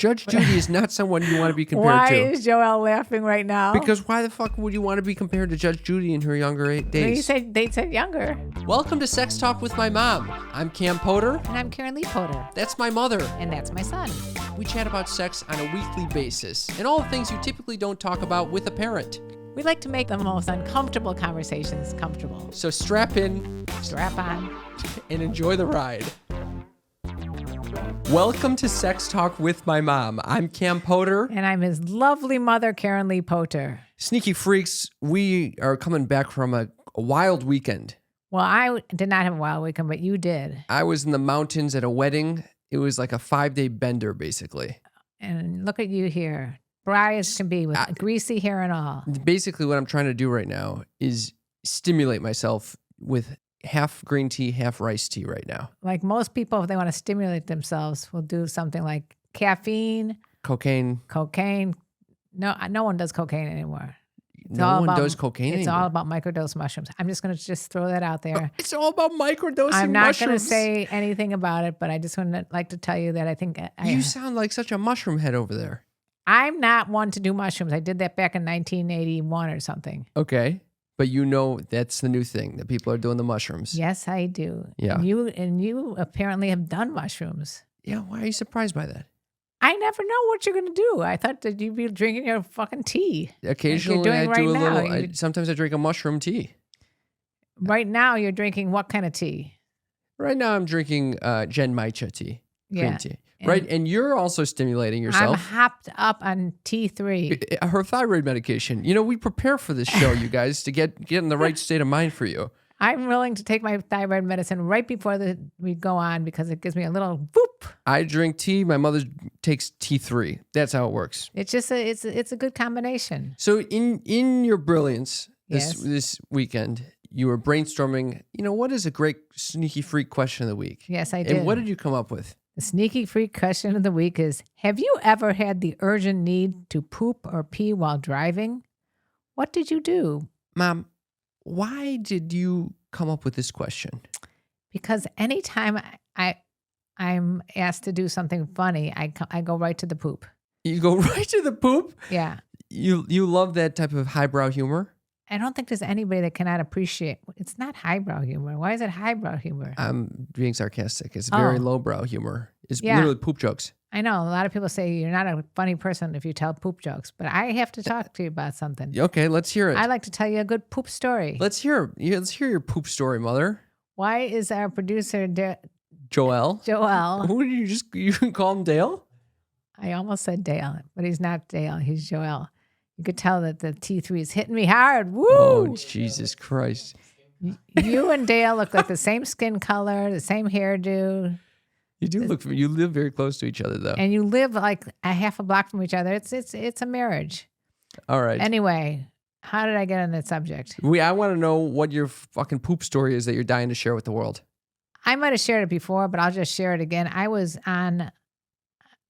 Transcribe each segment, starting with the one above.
Judge Judy is not someone you want to be compared Why to. is Joelle laughing right now? Because why the fuck would you want to be compared to Judge Judy in her younger days? They said younger. Welcome to Sex Talk with my mom. I'm Cam Poter. And I'm KarenLee Poter. That's my mother. And that's my son. We chat about sex on a weekly basis and all the things you typically don't talk about with a parent. We like to make the most uncomfortable conversations comfortable. So strap in, Strap on, and enjoy the ride. Welcome to Sex Talk with my mom. I'm Cam Poter. and I'm his lovely mother, KarenLee Poter. Sneaky freaks, we are coming back from a wild weekend. Well, I did not have a wild weekend, but you did. I was in the mountains at a wedding. It was like a 5-day bender, basically. And look at you here. Dry as can be with greasy hair and all. Basically, what I'm trying to do right now is stimulate myself with half green tea, half rice tea right now. Like most people, if they want to stimulate themselves, will do something like caffeine, Cocaine. No one does cocaine anymore. No one does cocaine It's anymore. all about microdose mushrooms. I'm just going to just throw that out there. It's all about microdosing I'm not mushrooms. going to say anything about it, but I just would like to tell you that I think You sound like such a mushroom head over there. I'm not one to do mushrooms. I did that back in 1981 or something. Okay. But you know that's the new thing, that people are doing the mushrooms. Yes, I do. Yeah. And you apparently have done mushrooms. Yeah, why are you surprised by that? I never know what you're going to do. I thought that you'd be drinking your fucking tea. Occasionally doing I do right a now. little, sometimes I drink a mushroom tea. Right now, you're drinking what kind of tea? Right now I'm drinking Genmaicha tea, green Yeah. tea. Right, and you're also stimulating I'm yourself. hopped up on T3. Her thyroid medication. You know, we prepare for this show, you guys, to get in the right state of mind for you. I'm willing to take my thyroid medicine right before we go on because it gives me a little whoop. I drink tea. My mother takes T3. That's how it works. It's just it's a good combination. So in your brilliance Yes. this weekend, you were brainstorming, what is a great sneaky freak question of the week? Yes, I did. And what did you come up with? The sneaky freak question of the week is, have you ever had the urgent need to poop or pee while driving? What did you do? Mom, why did you come up with this question? Because anytime I'm asked to do something funny, I go right to the poop. You go right to the poop? Yeah. You love that type of highbrow humor? I don't think there's anybody that cannot appreciate. It's not highbrow humor. Why is it highbrow humor? I'm being sarcastic. It's very lowbrow humor. It's Yeah. literally poop jokes. I know a lot of people say you're not a funny person if you tell poop jokes, but I have to talk to you about something. Okay, let's hear it. I like to tell you a good poop story. Let's hear your poop story, mother. Why is our producer Joel. Joel? Who did you call him Dale? I almost said Dale, but he's not Dale. He's Joel. You could tell that the T3 is hitting me hard. Woo! Oh, Jesus Christ. You and Dale look like the same skin color, the same hairdo. You live very close to each other, though. And you live like a half a block from each other. It's a marriage. All right. Anyway, how did I get on that subject? I want to know what your fucking poop story is that you're dying to share with the world. I might have shared it before, but I'll just share it again. I was on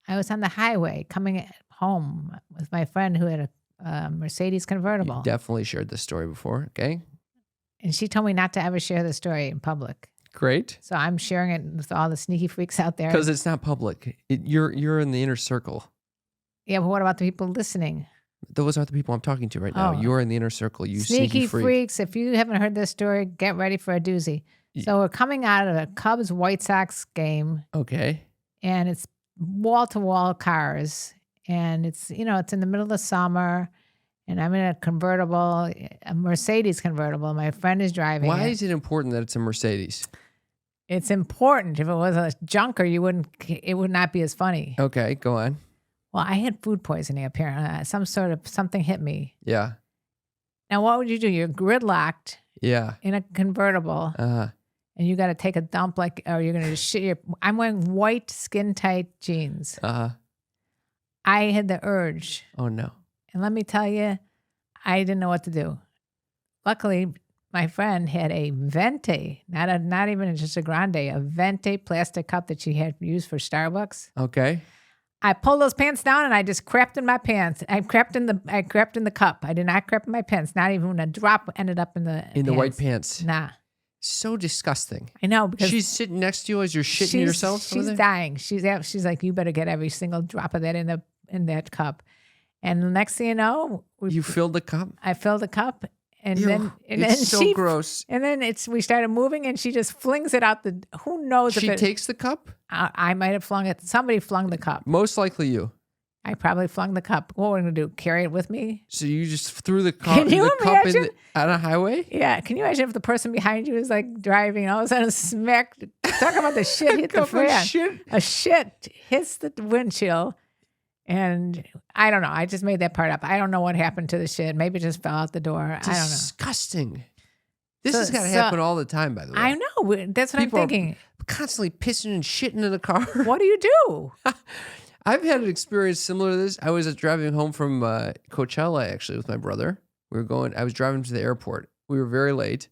the highway coming home with my friend who had a Mercedes convertible. You definitely shared this story before, okay? And she told me not to ever share the story in public. Great. So I'm sharing it with all the sneaky freaks out there. Because it's not public. You're in the inner circle. Yeah, but what about the people listening? Those are the people I'm talking to right now. Oh. You're in the inner circle, you sneaky freak. Freaks, if you haven't heard this story, get ready for a doozy. So we're coming out of a Cubs White Sox game. Okay. And it's wall-to-wall cars. And it's in the middle of the summer. And I'm in a convertible, a Mercedes convertible. My friend is driving Why it. is it important that it's a Mercedes? It's important. If it was a junker, it would not be as funny. Okay, go on. Well, I had food poisoning apparently. Something hit me. Yeah. Now, what would you do? You're gridlocked Yeah. in a convertible, and you got to take a dump or you're going to just shit I'm wearing white skin tight jeans. I had the urge. Oh, no. And let me tell you, I didn't know what to do. Luckily, my friend had a Venti, not even just a Grande, a Venti plastic cup that she had used for Starbucks. Okay. I pulled those pants down and I just crapped in my pants. I crapped in the cup. I did not crap in my pants. Not even when a drop ended up in the white pants. Nah. So disgusting. I know, because She's sitting next to you as you're shitting yourself. She's dying. She's like, you better get every single drop of that in that cup. And the next thing you know, You filled the cup? I filled the cup, and Ew, then it's so gross. And then we started moving, and she just flings it out the. Who knows? She takes the cup? I might have flung it. Somebody flung the cup. Most likely you. I probably flung the cup. What we're gonna do? Carry it with me? So you just threw the cup, Can you cup imagine? on a highway? Yeah. Can you imagine if the person behind you is like driving, and all of a sudden smack? Talk about the shit hit the Cup of fan. shit. A shit hits the windshield. And I don't know. I just made that part up. I don't know what happened to the shit. Maybe it just fell out the door. I don't know. Disgusting. This has got to happen all the time, by the way. I know. That's what People I'm thinking. are constantly pissing and shitting in the car. What do you do? I've had an experience similar to this. I was driving home from Coachella, actually, with my brother. I was driving to the airport. We were very late.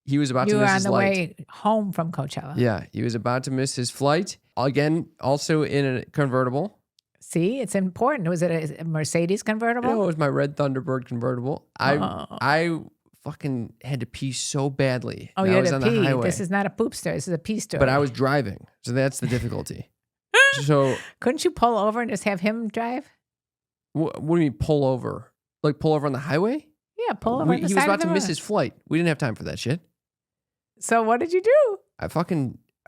He was about to miss his flight. You were on the way home from Coachella. Yeah, he was about to miss his flight. Again, also in a convertible. See, it's important. Was it a Mercedes convertible? No, it was my red Thunderbird convertible. I fucking had to pee so badly. Oh, and you I had was to on pee. the highway. This is not a poop story. This is a pee story. But I was driving, so that's the difficulty. So couldn't you pull over and just have him drive? what do you mean pull over? Like pull over on the highway? Yeah, pull over. He was about to miss his flight. We didn't have time for that shit. So what did you do?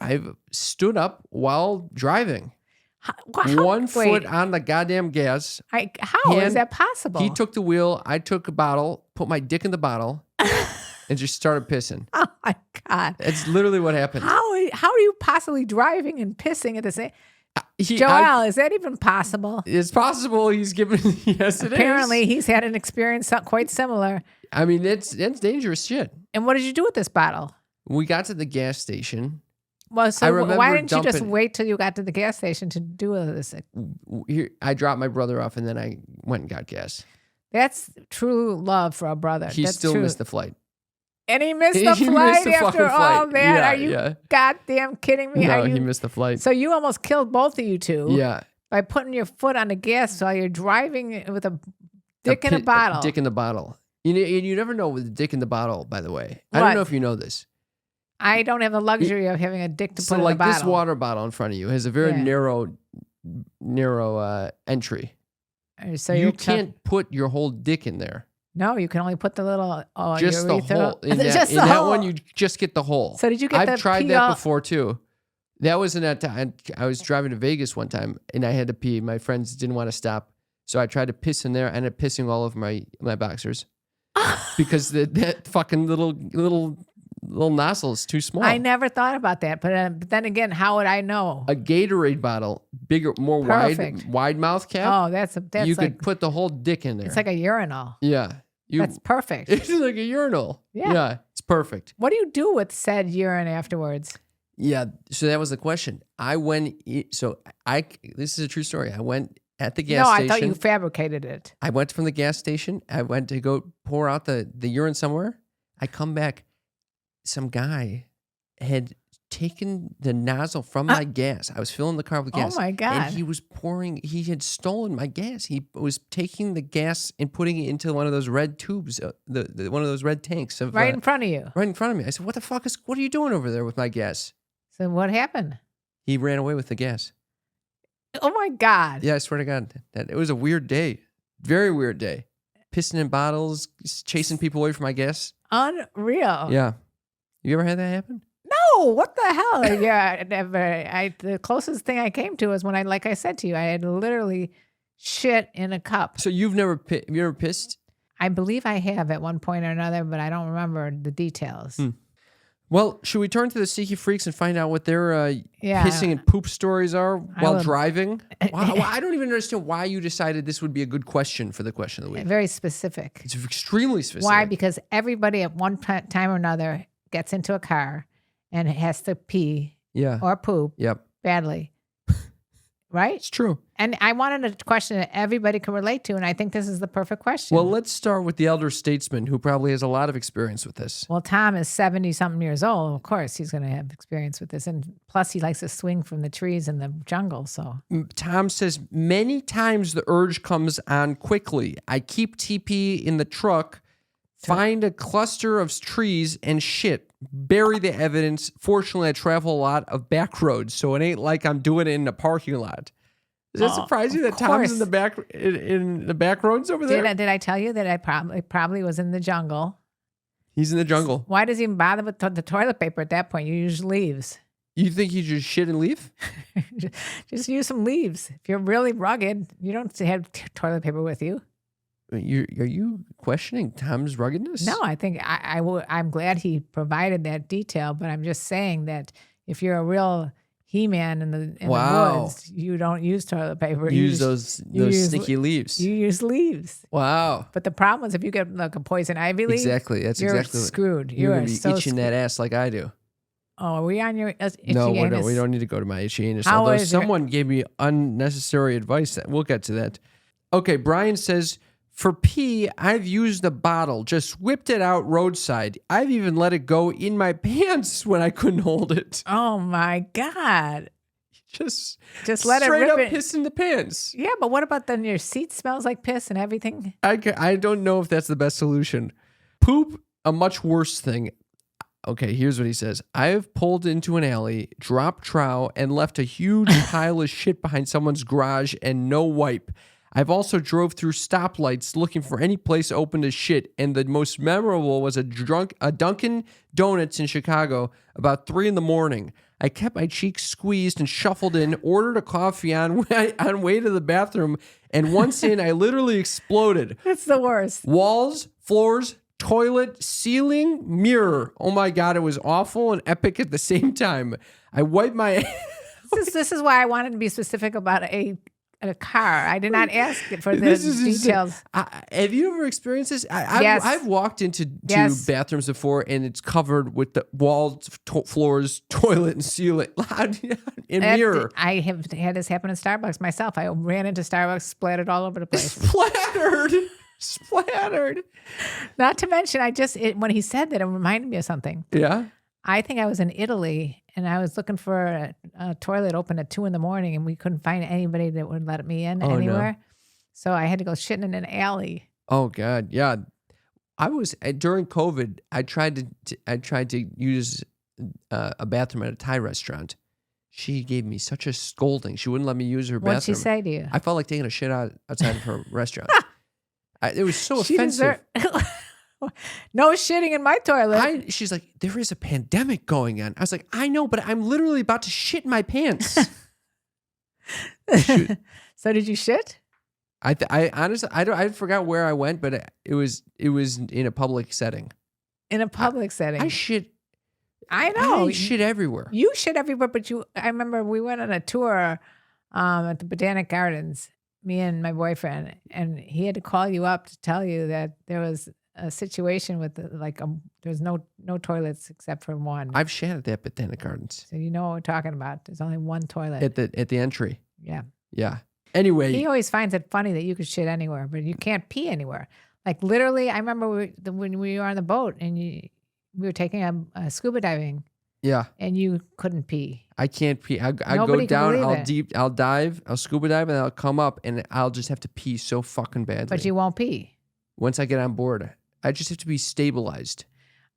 I stood up while driving. How, Foot on the goddamn gas. How is that possible? He took the wheel. I took a bottle, put my dick in the bottle, and just started pissing. Oh my God. That's literally what happened. How are you possibly driving and pissing at the same? Joel, is that even possible? It's possible. He's given. Yes, it is. Apparently, he's had an experience quite similar. I mean, it's dangerous shit. And what did you do with this bottle? We got to the gas station. Well, so why didn't you just dumping- wait till you got to the gas station to do this? I dropped my brother off, and then I went and got gas. That's true love for a brother. He That's still true. missed the flight. And he missed the He flight missed the after fucking all flight. that? Yeah, Are you yeah. goddamn kidding me? No, he missed the flight. So you almost killed both of you two. Yeah. By putting your foot on the gas while you're driving with a dick in a bottle. Dick in the bottle. You never know with the dick in the bottle, by the way. I What? don't know if you know this. I don't have the luxury of having a dick to So put in a like bottle. this water bottle in front of you has a very Yeah. narrow So you can't put your whole dick in there. No, you can only put the little Just the urethra. hole. In Just that the hole. one, you just get the hole. So did you get I've the tried pee that all- before too. That was in that time. I was driving to Vegas one time and I had to pee. My friends didn't want to stop. So I tried to piss in there. I ended up pissing all over my boxers because that fucking little nozzle is too small. I never thought about that, but then again, how would I know? A Gatorade bottle, bigger, more Perfect. wide mouth cap. Oh, that's you like could put the whole dick in there. it's like a urinal. Yeah. That's perfect. It's like a urinal. Yeah. It's perfect. What do you do with said urine afterwards? Yeah. So that was the question. This is a true story. I went at the gas station. I thought you fabricated it. I went from the gas station. I went to go pour out the urine somewhere. I come back. Some guy had taken the nozzle from my gas. I was filling the car with gas. Oh my God. And he had stolen my gas. He was taking the gas and putting it into one of those red tubes, one of those red tanks. Right in front of you. Right in front of me. I said, what are you doing over there with my gas? So what happened? He ran away with the gas. Oh my God. Yeah, I swear to God. It was a weird day. Very weird day. Pissing in bottles, chasing people away from my gas. Unreal. Yeah. You ever had that happen? No, what the hell? Yeah, never. The closest thing I came to was when like I said to you, I had literally shit in a cup. So have you ever pissed? I believe I have at one point or another, but I don't remember the details. Well, should we turn to the Seeky Freaks and find out what their pissing and poop stories are while driving? I don't even understand why you decided this would be a good question for the question of the week. Very specific. It's extremely specific. Why? Because everybody at one time or another gets into a car and has to pee or poop badly. Right? It's true. And I wanted a question that everybody can relate to, and I think this is the perfect question. Well, let's start with the elder statesman who probably has a lot of experience with this. Well, Tom is 70-something years old. Of course, he's going to have experience with this. And plus, he likes to swing from the trees in the jungle. So Tom says, many times the urge comes on quickly. I keep TP in the truck Find a cluster of trees and shit. Bury the evidence. Fortunately, I travel a lot of back roads, so it ain't like I'm doing it in a parking lot. Does that surprise you that Tom's in the back roads over there? Did I tell you that I probably was in the jungle? He's in the jungle. Why does he even bother with the toilet paper at that point? You use leaves. You think he just shit and leave? Just use some leaves. If you're really rugged, you don't have toilet paper with you. Are you questioning Tom's ruggedness? No, I think I'm glad he provided that detail, but I'm just saying that if you're a real He-Man in the woods, you don't use toilet paper. You use those sticky leaves. You use leaves. Wow. But the problem is if you get like a poison ivy leaf, that's you're exactly screwed. You're going to be itching that ass like I do. Oh, are we on your itchy No, anus? we don't need to go to my itchy anus. Although someone gave me unnecessary advice. We'll get to that. Okay, Brian says, for pee, I've used a bottle, just whipped it out roadside. I've even let it go in my pants when I couldn't hold it. Oh my God. Just let it straight rip up it. piss in the pants. Yeah, but what about then your seat smells like piss and everything? I don't know if that's the best solution. Poop, a much worse thing. Okay, here's what he says. I've pulled into an alley, dropped trowel, and left a huge pile of shit behind someone's garage and no wipe. I've also drove through stoplights looking for any place open to shit, and the most memorable was a Dunkin' Donuts in Chicago about 3 a.m. I kept my cheeks squeezed and shuffled in, ordered a coffee on way to the bathroom, and once in, I literally exploded. That's the worst. Walls, floors, toilet, ceiling, mirror. Oh my God, it was awful and epic at the same time. I wiped my... This is why I wanted to be specific about a car. I did not ask for the details. Have you ever experienced this? Yes. I've walked into bathrooms before and it's covered with the walls, floors, toilet, and ceiling, and mirror. I have had this happen in Starbucks myself. I ran into Starbucks, splattered all over the place. Splattered. Not to mention, when he said that, it reminded me of something. Yeah. I think I was in Italy and I was looking for a toilet open at 2 a.m. and we couldn't find anybody that would let me in anywhere. No. So I had to go shitting in an alley. Oh God. Yeah. I was during COVID, I tried to use a bathroom at a Thai restaurant. She gave me such a scolding. She wouldn't let me use her bathroom. What'd she say to you? I felt like taking a shit outside of her restaurant. It was so offensive. No shitting in my toilet. She's like, there is a pandemic going on. I was like, I know, but I'm literally about to shit in my pants. So did you shit? I honestly, I forgot where I went, but it was in a public setting. In a public setting. I shit. I know. I shit everywhere. You shit everywhere, but I remember we went on a tour at the Botanic Gardens, me and my boyfriend, and he had to call you up to tell you that there was a situation with there's no toilets except for one. I've shat at that Botanic Gardens. So you know what we're talking about. There's only one toilet at the entry. Yeah. Yeah. Anyway, he always finds it funny that you could shit anywhere, but you can't pee anywhere. Like literally, I remember when we were on the boat and we were taking a scuba diving. Yeah. And you couldn't pee. I can't pee. I go down, I'll dive, I'll scuba dive, and I'll come up and I'll just have to pee so fucking badly. But you won't pee. Once I get on board, I just have to be stabilized.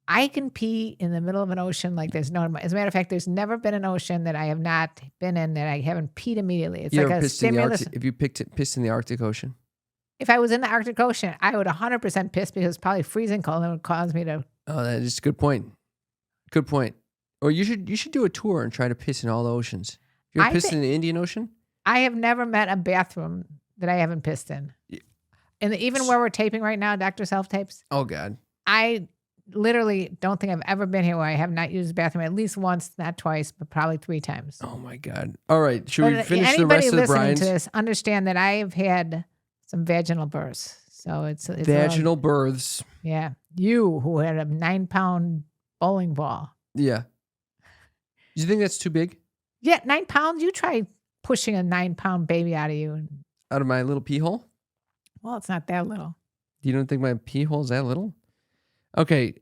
I can pee in the middle of an ocean like there's no... As a matter of fact, there's never been an ocean that I have not been in that I haven't peed immediately. It's like a stimulus. If you pissed in the Arctic Ocean? If I was in the Arctic Ocean, I would 100% piss because it's probably freezing cold and it would cause me to... Oh, that is a good point. Good point. Or you should do a tour and try to piss in all the oceans. You ever pissed in the Indian Ocean? I have never met a bathroom that I haven't pissed in. And even where we're taping right now, Dr. Self Tapes. Oh, God. I literally don't think I've ever been here where I have not used the bathroom at least once, not twice, but probably 3 times. Oh, my God. All right. Should we finish the rest of the Brian's? Anybody listening to this, understand that I have had some vaginal births. So it's vaginal births. Yeah. You who had a 9-pound bowling ball. Yeah. Do you think that's too big? Yeah, 9 pounds. You try pushing a 9-pound baby out of you. Out of my little pee hole? Well, it's not that little. You don't think my pee hole is that little? Okay.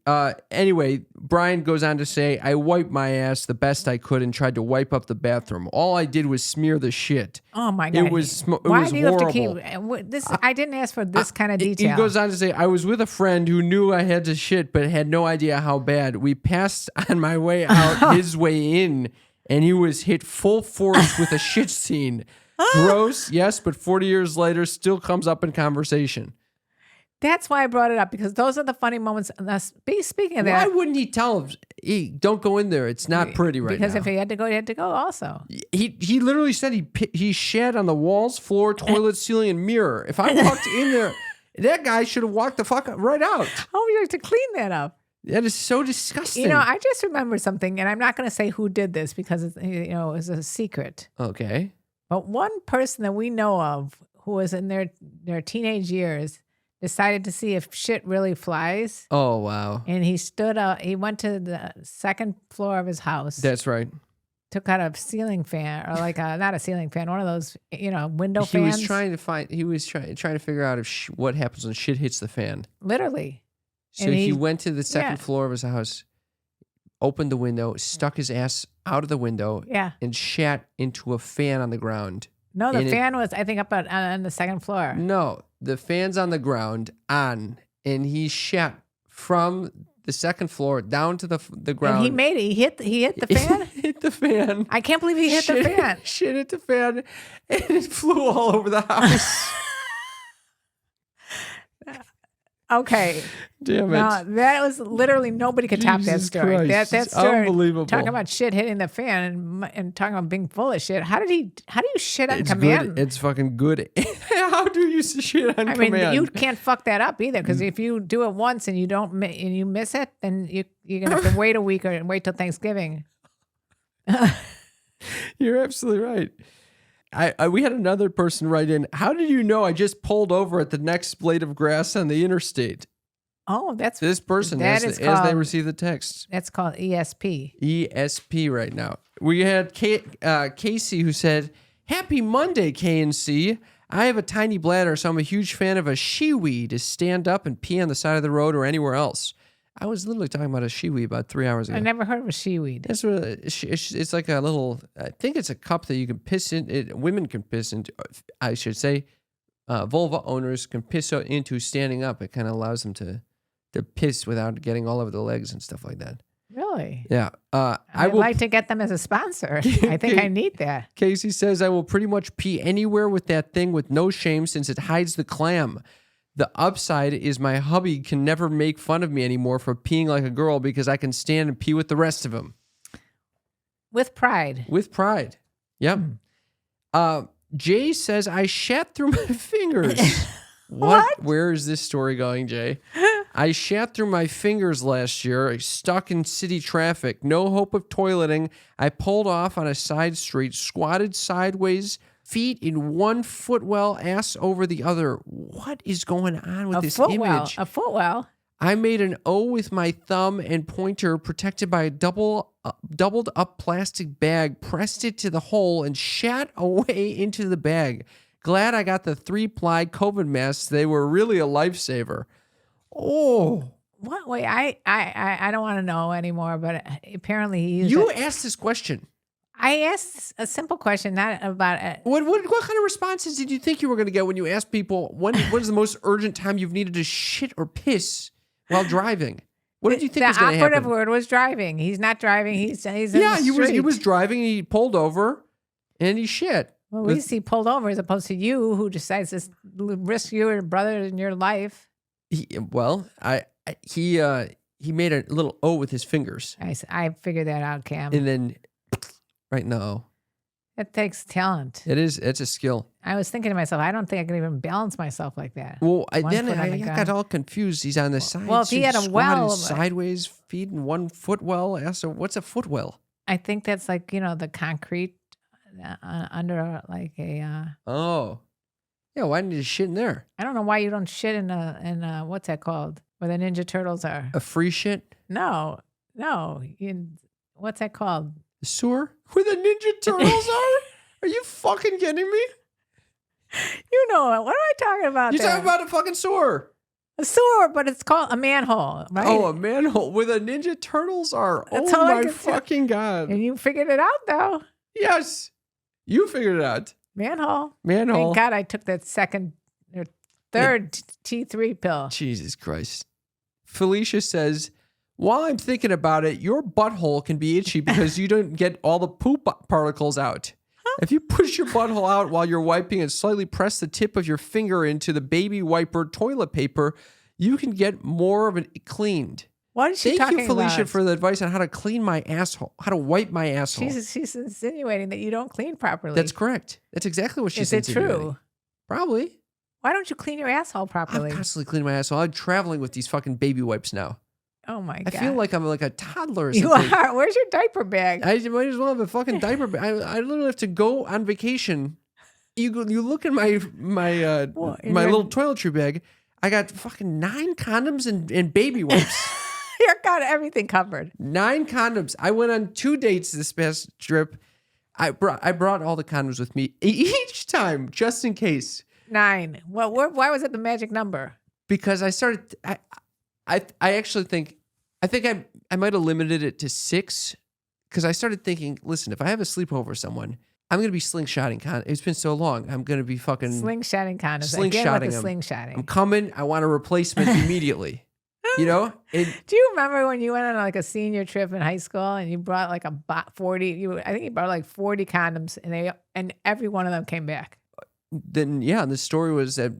Anyway, Brian goes on to say, I wiped my ass the best I could and tried to wipe up the bathroom. All I did was smear the shit. Oh my God. It was Why do you horrible. have to keep this? I didn't ask for this kind of detail. He goes on to say, I was with a friend who knew I had to shit, but had no idea how bad. We passed on my way out, his way in, and he was hit full force with a shit scene. Gross, yes, but 40 years later, still comes up in conversation. That's why I brought it up, because those are the funny moments. Speaking of that, Why wouldn't he tell him, hey, don't go in there? It's not pretty right because now. if he had to go, he had to go also. He literally said he shat on the walls, floor, toilet, ceiling, and mirror. If I walked in there, that guy should have walked the fuck right out. Oh, you have to clean that up. That is so disgusting. You know, I just remembered something, and I'm not going to say who did this because it's, it was a secret. Okay. But one person that we know of who was in their teenage years decided to see if shit really flies. Oh, wow. And he stood up. He went to the second floor of his house. That's right. Took out a ceiling fan, or like not a ceiling fan, one of those, window fans. He was trying to figure out if what happens when shit hits the fan. Literally. So And he went to the second floor of his house, opened the window, stuck his ass out of the window, and shat into a fan on the ground. No, the fan was, I think, up on the second floor. No, the fan's on the ground and he shat from the second floor down to the ground. And he made it. He hit the fan? Hit the fan. I can't believe he hit the fan. Shit hit the fan, and it flew all over the house. Okay. Damn it. No, that was literally, nobody could top that Jesus story. Christ. That story, Unbelievable. talking about shit hitting the fan and talking about being full of shit. How do you shit on It's command? good. It's fucking good. How do you shit on command? I mean, you can't fuck that up either, because if you do it once and you miss it, then you're gonna have to wait a week or wait till Thanksgiving. You're absolutely right. We had another person write in, how did you know I just pulled over at the next blade of grass on the interstate? Oh, that's This person, as they receive the text. That's called ESP. ESP right now. We had Casey who said, happy Monday, KNC. I have a tiny bladder, so I'm a huge fan of a shiwi to stand up and pee on the side of the road or anywhere else. I was literally talking about a shiwi about 3 hours ago. I never heard of a shiwi. That's what it's like, a little, I think it's a cup that you can piss in. Women can piss into, I should say, vulva owners can piss into standing up. It kind of allows them to piss without getting all over the legs and stuff like that. Really? Yeah. I'd like to get them as a sponsor. I think I need that. Casey says, I will pretty much pee anywhere with that thing with no shame since it hides the clam. The upside is my hubby can never make fun of me anymore for peeing like a girl because I can stand and pee with the rest of them. With pride. With pride. Yep. Jay says, I shat through my fingers. What? Where is this story going, Jay? I shat through my fingers last year, stuck in city traffic. No hope of toileting. I pulled off on a side street, squatted sideways, feet in one footwell, ass over the other. What is going on with this image? A footwell. I made an O with my thumb and pointer protected by a doubled up plastic bag, pressed it to the hole, and shat away into the bag. Glad I got the 3-ply COVID masks. They were really a lifesaver. Oh. What? Wait, I don't want to know anymore, but apparently he used You asked this question. I asked a simple question, not about What kind of responses did you think you were going to get when you asked people, what is the most urgent time you've needed to shit or piss while driving? What did you think was going to happen? The operative word was driving. He's not driving. He's in the street. He was driving. He pulled over and he shit. Well, at least he pulled over as opposed to you, who decides to risk your brother in your life. He made a little O with his fingers. I figured that out, Cam. And then, right now. It takes talent. It's a skill. I was thinking to myself, I don't think I can even balance myself like that. Well, I got all confused. He's on the side. Well, if he had a well, sideways, feet in one footwell. So what's a footwell? I think that's like, the concrete under like a. Oh, yeah. Why didn't you shit in there? I don't know why you don't shit in a what's that called? Where the Ninja Turtles are. A free shit? No. What's that called? The sewer? Where the Ninja Turtles are? Are you fucking kidding me? You know, what am I talking about? You're talking about a fucking sewer. A sewer, but it's called a manhole, right? Oh, a manhole where the Ninja Turtles are. That's all I my can tell. fucking God. And you figured it out, though. Yes. You figured it out. Manhole. Manhole. Thank God I took that third T3 pill. Jesus Christ. Felicia says, while I'm thinking about it, your butthole can be itchy because you don't get all the poop particles out. If you push your butthole out while you're wiping and slightly press the tip of your finger into the baby wiper toilet paper, you can get more of it cleaned. What is she Thank talking you, Felicia, about? for the advice on how to clean my asshole, how to wipe my asshole. She's insinuating that you don't clean properly. That's correct. That's exactly what she's Is it insinuating. true? Probably. Why don't you clean your asshole properly? I'm constantly cleaning my asshole. I'm traveling with these fucking baby wipes now. Oh my I God. feel like I'm like a toddler or you something. are. Where's your diaper bag? I might as well have a fucking diaper bag. I literally have to go on vacation. You look at my little toiletry bag. I got fucking 9 condoms and baby wipes. You got everything covered. 9 condoms. I went on 2 dates this past trip. I brought all the condoms with me each time, just in case. 9. Well, why was it the magic number? Because I started. I actually think I might have limited it to 6 because I started thinking, listen, if I have a sleepover with someone, I'm going to be slingshotting condoms. It's been so long. I'm going to be fucking slingshotting condoms. Slingshotting Again with the them. slingshotting. I'm coming. I want a replacement immediately. You know? Do you remember when you went on like a senior trip in high school and you brought like 40? I think you brought like 40 condoms and every one of them came back. Then yeah, and the story was that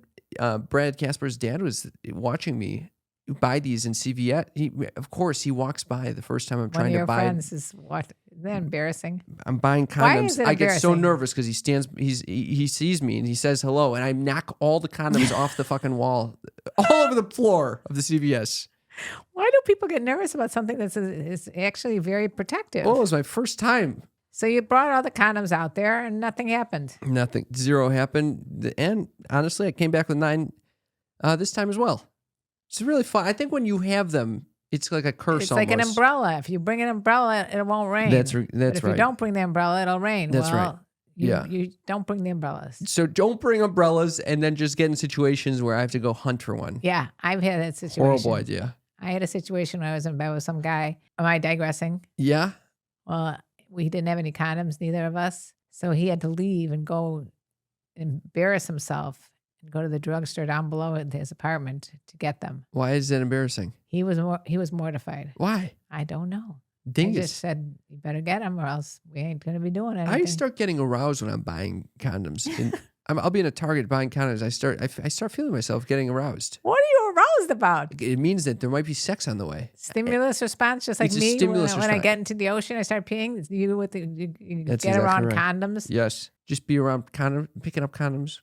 Brad Casper's dad was watching me buy these in CVS. Of course, he walks by the first time I'm trying to buy. One of your friends is what? Isn't that embarrassing? I'm buying condoms. Why is it I get so embarrassing? nervous because he sees me and he says hello, and I knock all the condoms off the fucking wall, all over the floor of the CVS. Why do people get nervous about something that's is actually very protective? Well, it was my first time. So you brought all the condoms out there and nothing happened. Nothing. 0 happened. And honestly, I came back with 9 this time as well. It's really fun. I think when you have them, it's like a curse. It's like an umbrella. If you bring an umbrella, it won't rain. That's but if right. you don't bring the umbrella, it'll rain. That's right. You don't bring the umbrellas. So don't bring umbrellas and then just get in situations where I have to go hunt for one. Yeah, I've had that situation. Horrible idea. I had a situation where I was in bed with some guy. Am I digressing? Yeah. Well, we didn't have any condoms, neither of us. So he had to leave and go embarrass himself and go to the drugstore down below at his apartment to get them. Why is that embarrassing? He was mortified. Why? I don't know. Dingus. I just said, you better get them or else we ain't going to be doing anything. I start getting aroused when I'm buying condoms. And I'll be in a Target buying condoms. I start feeling myself getting aroused. What are you aroused about? It means that there might be sex on the way. Stimulus response, just like It's a me. stimulus When I response. get into the ocean, I start peeing. You That's get exactly around right. condoms. Yes. Just be around picking up condoms.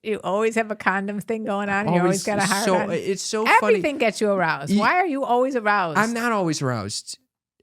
You always have a condom thing going on. You always got a hard on. It's so funny. Everything gets you aroused. Why are you always aroused? I'm not always aroused.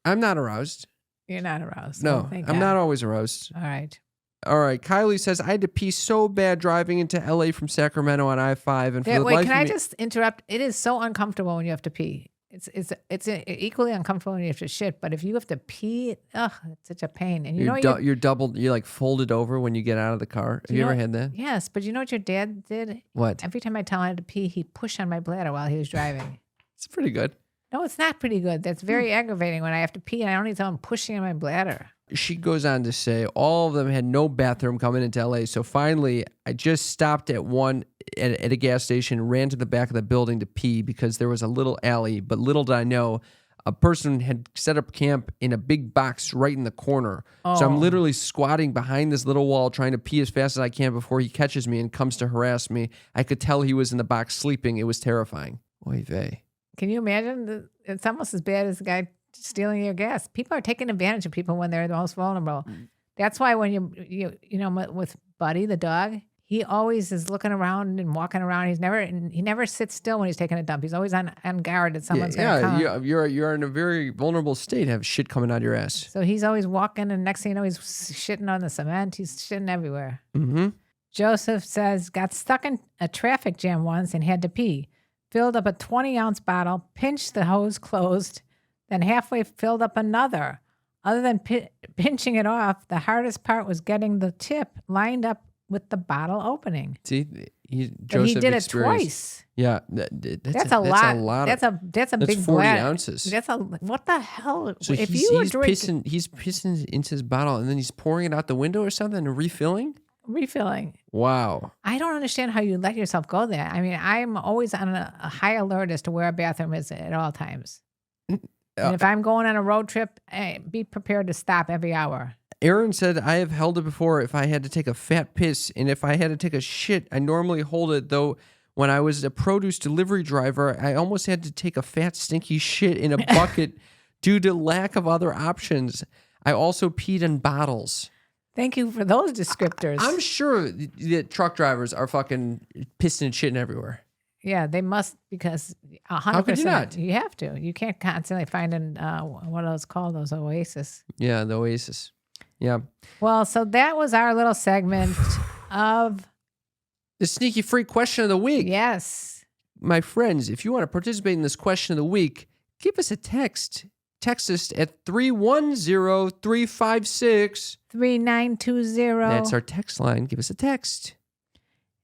I'm not aroused. You're not aroused. No, Oh, thank I'm God. not always aroused. All right. All right. Kylie says, I had to pee so bad driving into LA from Sacramento on I-5. And for the Wait, life can of I me, just interrupt? It is so uncomfortable when you have to pee. It's equally uncomfortable when you have to shit. But if you have to pee, ugh, it's such a pain. And you're doubled, you're like folded over when you get out of the car. Have you ever had that? Yes, but you know what your dad did? What? Every time I tell him I had to pee, he pushed on my bladder while he was driving. It's pretty good. No, it's not pretty good. That's very aggravating when I have to pee and I don't even tell him pushing on my bladder. She goes on to say all of them had no bathroom coming into LA. So finally, I just stopped at a gas station, ran to the back of the building to pee because there was a little alley. But little did I know, a person had set up camp in a big box right in the corner. So I'm literally squatting behind this little wall trying to pee as fast as I can before he catches me and comes to harass me. I could tell he was in the box sleeping. It was terrifying. Oy vey. Can you imagine? It's almost as bad as the guy stealing your gas. People are taking advantage of people when they're the most vulnerable. That's why when you know with Buddy the dog, he always is looking around and walking around. He never sits still when he's taking a dump. He's always on guard that someone's going to come. Yeah, you're in a very vulnerable state. Have shit coming out of your ass. So he's always walking, and next thing you know, he's shitting on the cement. He's shitting everywhere. Mm-hmm. Joseph says, got stuck in a traffic jam once and had to pee. Filled up a 20-ounce bottle, pinched the hose closed, then halfway filled up another. Other than pinching it off, the hardest part was getting the tip lined up with the bottle opening. See, But Joseph he did it experienced- twice. Yeah, That's a lot. That's a That's big 40 bladder. ounces. That's what the hell? So if he's you were drinking, pissing into his bottle and then he's pouring it out the window or something and refilling. Wow. I don't understand how you let yourself go there. I mean, I'm always on a high alert as to where a bathroom is at all times. And if I'm going on a road trip, be prepared to stop every hour. Aaron said, I have held it before if I had to take a fat piss, and if I had to take a shit, I normally hold it, though when I was a produce delivery driver, I almost had to take a fat, stinky shit in a bucket due to lack of other options. I also peed in bottles. Thank you for those descriptors. I'm sure that truck drivers are fucking pissing and shitting everywhere. Yeah, they must, because 100%. How could you not? You have to. You can't constantly find what are those called? Those oasis. Yeah, the oasis. Yeah. Well, so that was our little segment of the sneaky freak question of the week. Yes. My friends, if you want to participate in this question of the week, give us a text. Text us at 310-356-3920. That's our text line. Give us a text.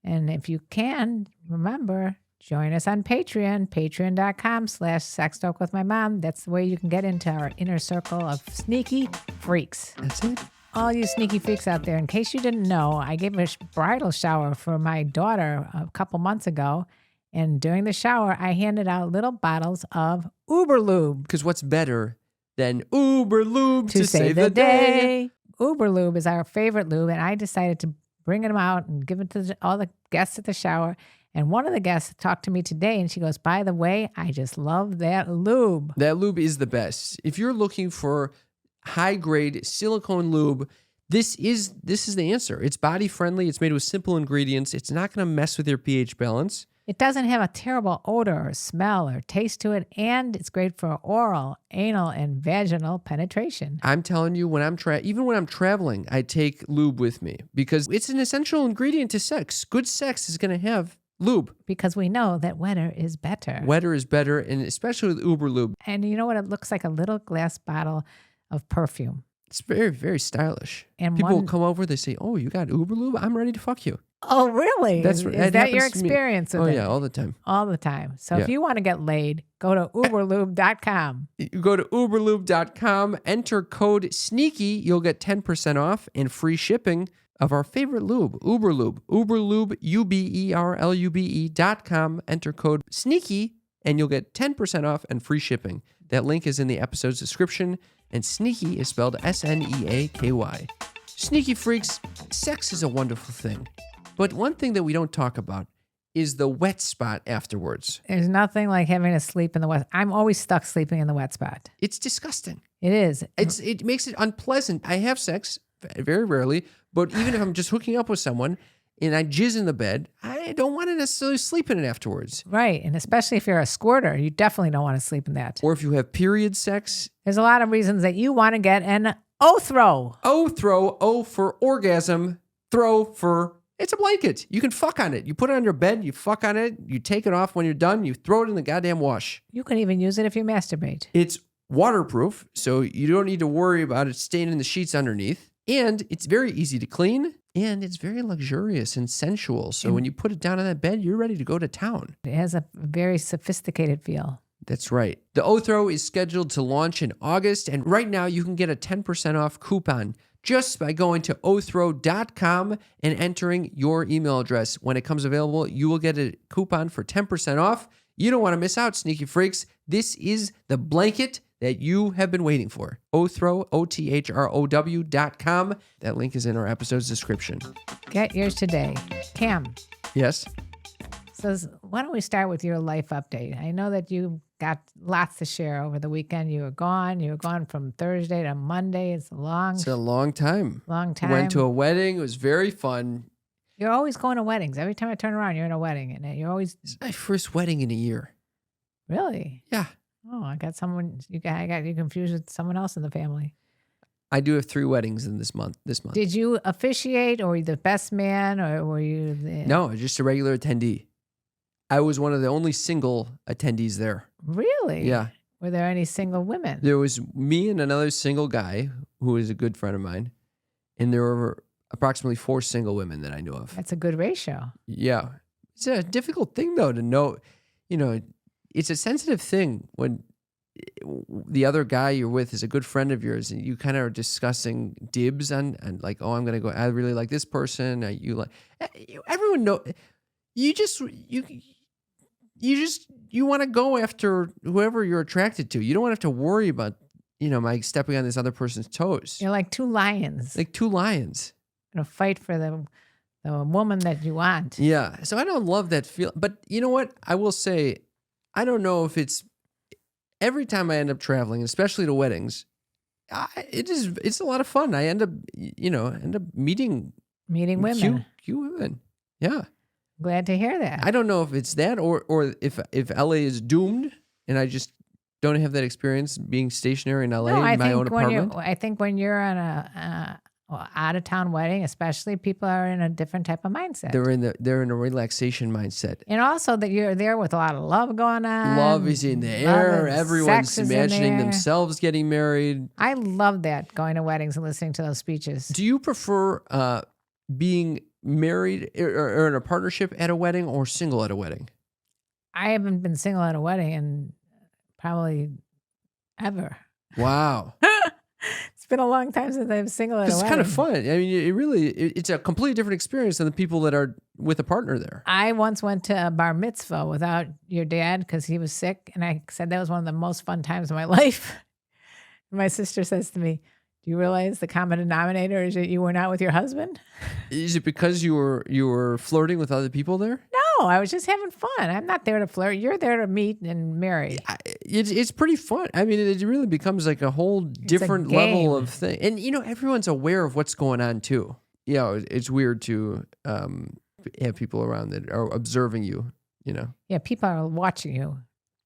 And if you can, remember, join us on Patreon, patreon.com/sextalkwithmymom. That's the way you can get into our inner circle of sneaky freaks. That's it. All you sneaky freaks out there, in case you didn't know, I gave a bridal shower for my daughter a couple months ago. And during the shower, I handed out little bottles of Uber Lube. Because what's better than Uber Lube to save the day? Uber Lube is our favorite lube, and I decided to bring them out and give it to all the guests at the shower. And one of the guests talked to me today, and she goes, by the way, I just love that lube. That lube is the best. If you're looking for high-grade silicone lube, this is the answer. It's body-friendly. It's made with simple ingredients. It's not going to mess with your pH balance. It doesn't have a terrible odor or smell or taste to it, and it's great for oral, anal, and vaginal penetration. I'm telling you, even when I'm traveling, I take lube with me because it's an essential ingredient to sex. Good sex is going to have lube. Because we know that wetter is better. Wetter is better, and especially with Uber Lube. And you know what? It looks like a little glass bottle of perfume. It's very, very stylish. And people will come over, they say, oh, you got Uber Lube? I'm ready to fuck you. Oh, really? Is that your experience with it? Oh, yeah, all the time. All the time. So if you want to get laid, go to uberlube.com. You go to uberlube.com, enter code SNEAKY. You'll get 10% off and free shipping of our favorite lube, Uber Lube. Uberlube, uberlube.com. Enter code SNEAKY, and you'll get 10% off and free shipping. That link is in the episode's description, and sneaky is spelled SNEAKY. Sneaky freaks, sex is a wonderful thing. But one thing that we don't talk about is the wet spot afterwards. There's nothing like having to sleep in the wet. I'm always stuck sleeping in the wet spot. It's disgusting. It is. It makes it unpleasant. I have sex very rarely, but even if I'm just hooking up with someone and I jizz in the bed, I don't want to necessarily sleep in it afterwards. Right. And especially if you're a squirter, you definitely don't want to sleep in that. Or if you have period sex. There's a lot of reasons that you want to get an O-throw. O-throw, O for orgasm, throw for, it's a blanket. You can fuck on it. You put it on your bed, you fuck on it, you take it off when you're done, you throw it in the goddamn wash. You can even use it if you masturbate. It's waterproof, so you don't need to worry about it staying in the sheets underneath. And it's very easy to clean, and it's very luxurious and sensual. So when you put it down on that bed, you're ready to go to town. It has a very sophisticated feel. That's right. The O-throw is scheduled to launch in August, and right now you can get a 10% off coupon just by going to othrow.com and entering your email address. When it comes available, you will get a coupon for 10% off. You don't want to miss out, sneaky freaks. This is the blanket that you have been waiting for. Othrow, othrow.com. That link is in our episode's description. Get yours today. Cam. Yes? Says, why don't we start with your life update? I know that you got lots to share over the weekend. You were gone from Thursday to Monday. It's a long time. Long time. Went to a wedding. It was very fun. You're always going to weddings. Every time I turn around, you're in a wedding. And you're always... It's my first wedding in a year. Really? Yeah. Oh, I got you confused with someone else in the family. I do have 3 weddings in this month. Did you officiate, or were you the best man, or were you No, just a regular attendee. I was one of the only single attendees there. Really? Yeah. Were there any single women? There was me and another single guy who is a good friend of mine. And there were approximately 4 single women that I knew of. That's a good ratio. Yeah. It's a difficult thing, though, to know. It's a sensitive thing when the other guy you're with is a good friend of yours and you kind of are discussing dibs on like, oh, I'm going to go, I really like this person. Everyone know. You want to go after whoever you're attracted to. You don't want to have to worry about, my stepping on this other person's toes. You're like two lions. Like two lions. Gonna fight for the woman that you want. Yeah. So I don't love that feel. But you know what? I will say, I don't know if it's every time I end up traveling, especially to weddings, it's a lot of fun. I end up meeting women. Cute women. Yeah. Glad to hear that. I don't know if it's that or if LA is doomed and I just don't have that experience being stationary in LA in my own apartment. I think when you're on a out of town wedding, especially, people are in a different type of mindset. They're in a relaxation mindset, and also that you're there with a lot of love going on. Love is in the air. Everyone's imagining themselves getting married. I love that, going to weddings and listening to those speeches. Do you prefer being married or in a partnership at a wedding or single at a wedding? I haven't been single at a wedding in probably ever. Wow. It's been a long time since I was single at a wedding. It's kind of fun. I mean, it's a completely different experience than the people that are with a partner there. I once went to a bar mitzvah without your dad because he was sick. And I said that was one of the most fun times of my life. My sister says to me, do you realize the common denominator is that you were not with your husband? Is it because you were flirting with other people there? No, I was just having fun. I'm not there to flirt. You're there to meet and marry. It's pretty fun. I mean, it really becomes like a whole different level of thing. And, everyone's aware of what's going on too. It's weird to have people around that are observing you, Yeah, people are watching you.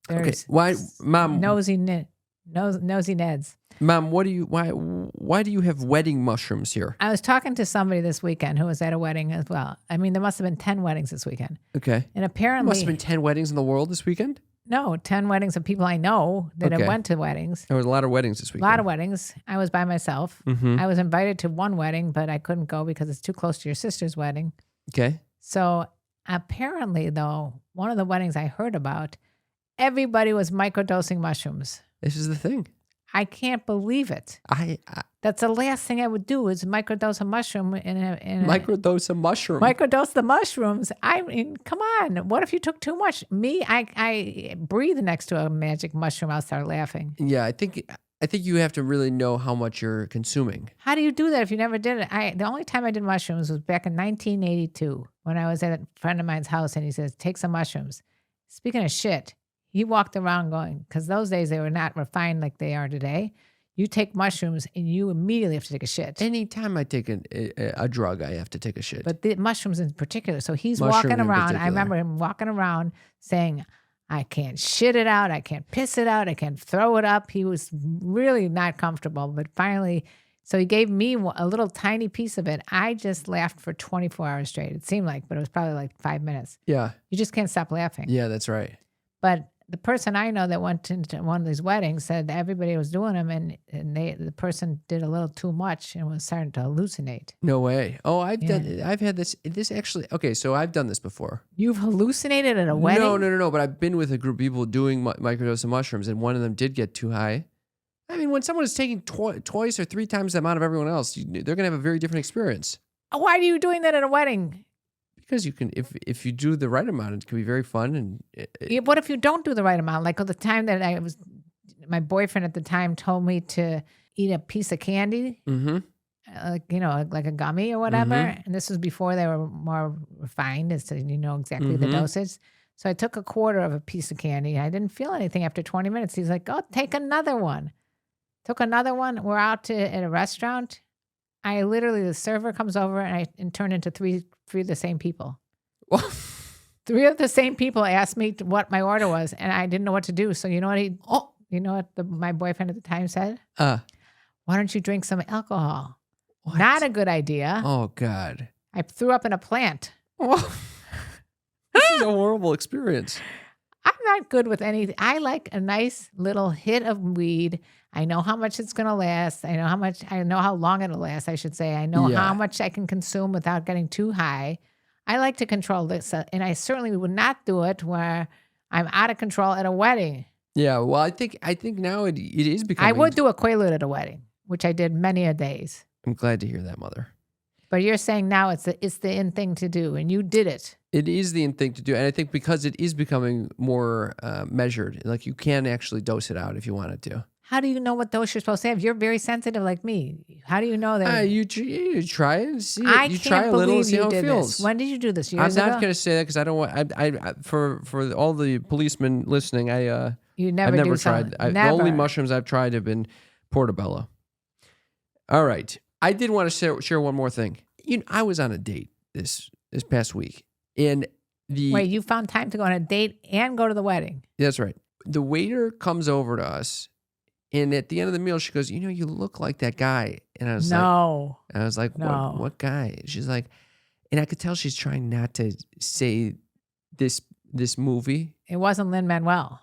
There's okay, why, Mom? Nosy Neds. Mom, why do you have wedding mushrooms here? I was talking to somebody this weekend who was at a wedding as well. I mean, there must have been 10 weddings this weekend. Okay. And apparently... There must have been 10 weddings in the world this weekend? No, 10 weddings of people I know that have went to weddings. There was a lot of weddings this weekend. A lot of weddings. I was by myself. Mm-hmm. I was invited to one wedding, but I couldn't go because it's too close to your sister's wedding. Okay. So apparently, though, one of the weddings I heard about, everybody was microdosing mushrooms. This is the thing. I can't believe it. That's the last thing I would do is microdose a mushroom microdose a mushroom. Microdose the mushrooms. I mean, come on. What if you took too much? Me, I breathe next to a magic mushroom. I'll start laughing. Yeah, I think you have to really know how much you're consuming. How do you do that if you never did it? The only time I did mushrooms was back in 1982 when I was at a friend of mine's house and he says, take some mushrooms. Speaking of shit, he walked around going, because those days they were not refined like they are today. You take mushrooms and you immediately have to take a shit. Anytime I take a drug, I have to take a shit. But the mushrooms in particular. So he's walking around. I remember him walking around saying, I can't shit it out. I can't piss it out. I can't throw it up. He was really not comfortable. But finally, so he gave me a little tiny piece of it. I just laughed for 24 hours straight. It seemed like, but it was probably like 5 minutes. Yeah. You just can't stop laughing. Yeah, that's right. But the person I know that went into one of these weddings said everybody was doing them, and the person did a little too much and was starting to hallucinate. No way. Oh, I've had this actually. Okay, so I've done this before. You've hallucinated at a wedding? No. But I've been with a group of people doing microdose of mushrooms, and one of them did get too high. I mean, when someone is taking twice or 3 times the amount of everyone else, they're going to have a very different experience. Why are you doing that at a wedding? Because you can, if you do the right amount, it can be very fun. And what if you don't do the right amount? Like the time that my boyfriend at the time told me to eat a piece of candy, like a gummy or whatever. Mm-hmm. And this was before they were more refined as to exactly the dosage. So I took a quarter of a piece of candy. I didn't feel anything after 20 minutes. He's like, "Oh, take another one." Took another one. We're out at a restaurant. The server comes over and turned into three of the same people. 3 of the same people asked me what my order was, and I didn't know what to do. So you know what my boyfriend at the time said? Why don't you drink some alcohol? What? Not a good idea. Oh, God. I threw up in a plant. Oh. This is a horrible experience. I'm not good with anything. I like a nice little hit of weed. I know how much it's going to last. I know how long it'll last, I should say. I know how much I can consume without getting too high. I like to control this. And I certainly would not do it where I'm out of control at a wedding. Yeah, well, I think now it is becoming... I would do a Quaalude at a wedding, which I did many a days. I'm glad to hear that, Mother. But you're saying now it's the in thing to do, and you did it. It is the in thing to do, and I think because it is becoming more measured, like you can actually dose it out if you wanted to. How do you know what dose you're supposed to have? You're very sensitive like me. How do you know that? You try it and see it. I You can't try a little and believe see you how it did feels. this. When did you do this? I'm Years not ago? going to say that because I don't want. I for all the policemen listening, I've never never do tried. something. The only mushrooms I've tried have been portobello. All right, I did want to share one more thing. I was on a date this past week, and Wait, you found time to go on a date and go to the wedding? That's right. The waiter comes over to us, and at the end of the meal, she goes, "You look like that guy." And I was like, No. What guy? She's like, and I could tell she's trying not to say this movie. It wasn't Lin-Manuel.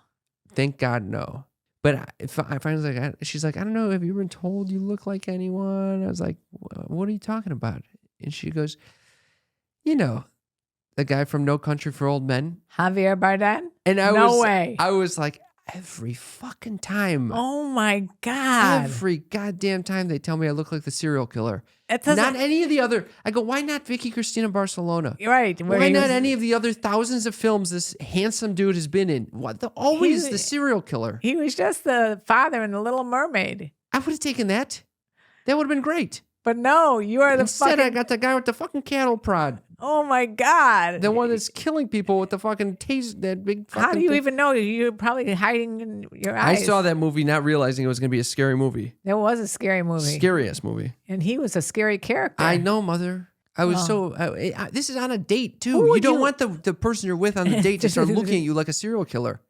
Thank God, no. But I finally like, she's like, I don't know. Have you been told you look like anyone? I was like, what are you talking about? And she goes, the guy from No Country for Old Men. Javier Bardem? And No way. I was like, every fucking time. Oh my God. Every goddamn time they tell me I look like the serial killer. It doesn't- Not any of the other. I go, why not Vicky Cristina Barcelona? You're right. Why not any of the other thousands of films this handsome dude has been in? Always the serial killer. He was just the father in The Little Mermaid. I would have taken that. That would have been great. But no, you are the Instead, fucking... I got the guy with the fucking cattle prod. Oh my God. The one that's killing people with the fucking that big fucking How do you thing. even know? You're probably hiding in your eyes. I saw that movie not realizing it was going to be a scary movie. There was a scary movie. Scariest movie. And he was a scary character. I know, Mother. I was this is on a date, too. Who You would don't you- want the person you're with on the date to start looking at you like a serial killer.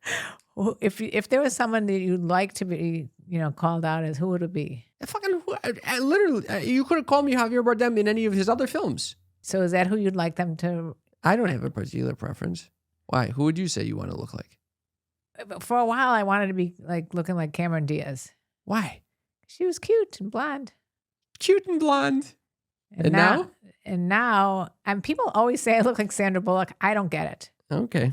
Well, if there was someone that you'd like to be, called out as, who would it be? Literally, you could have called me Javier Bardem in any of his other films. So is that who you'd like them to? I don't have a particular preference. Why? Who would you say you want to look like? For a while, I wanted to be looking like Cameron Diaz. Why? She was cute and blonde. Cute and blonde. And now? And now, and people always say I look like Sandra Bullock. I don't get it. Okay.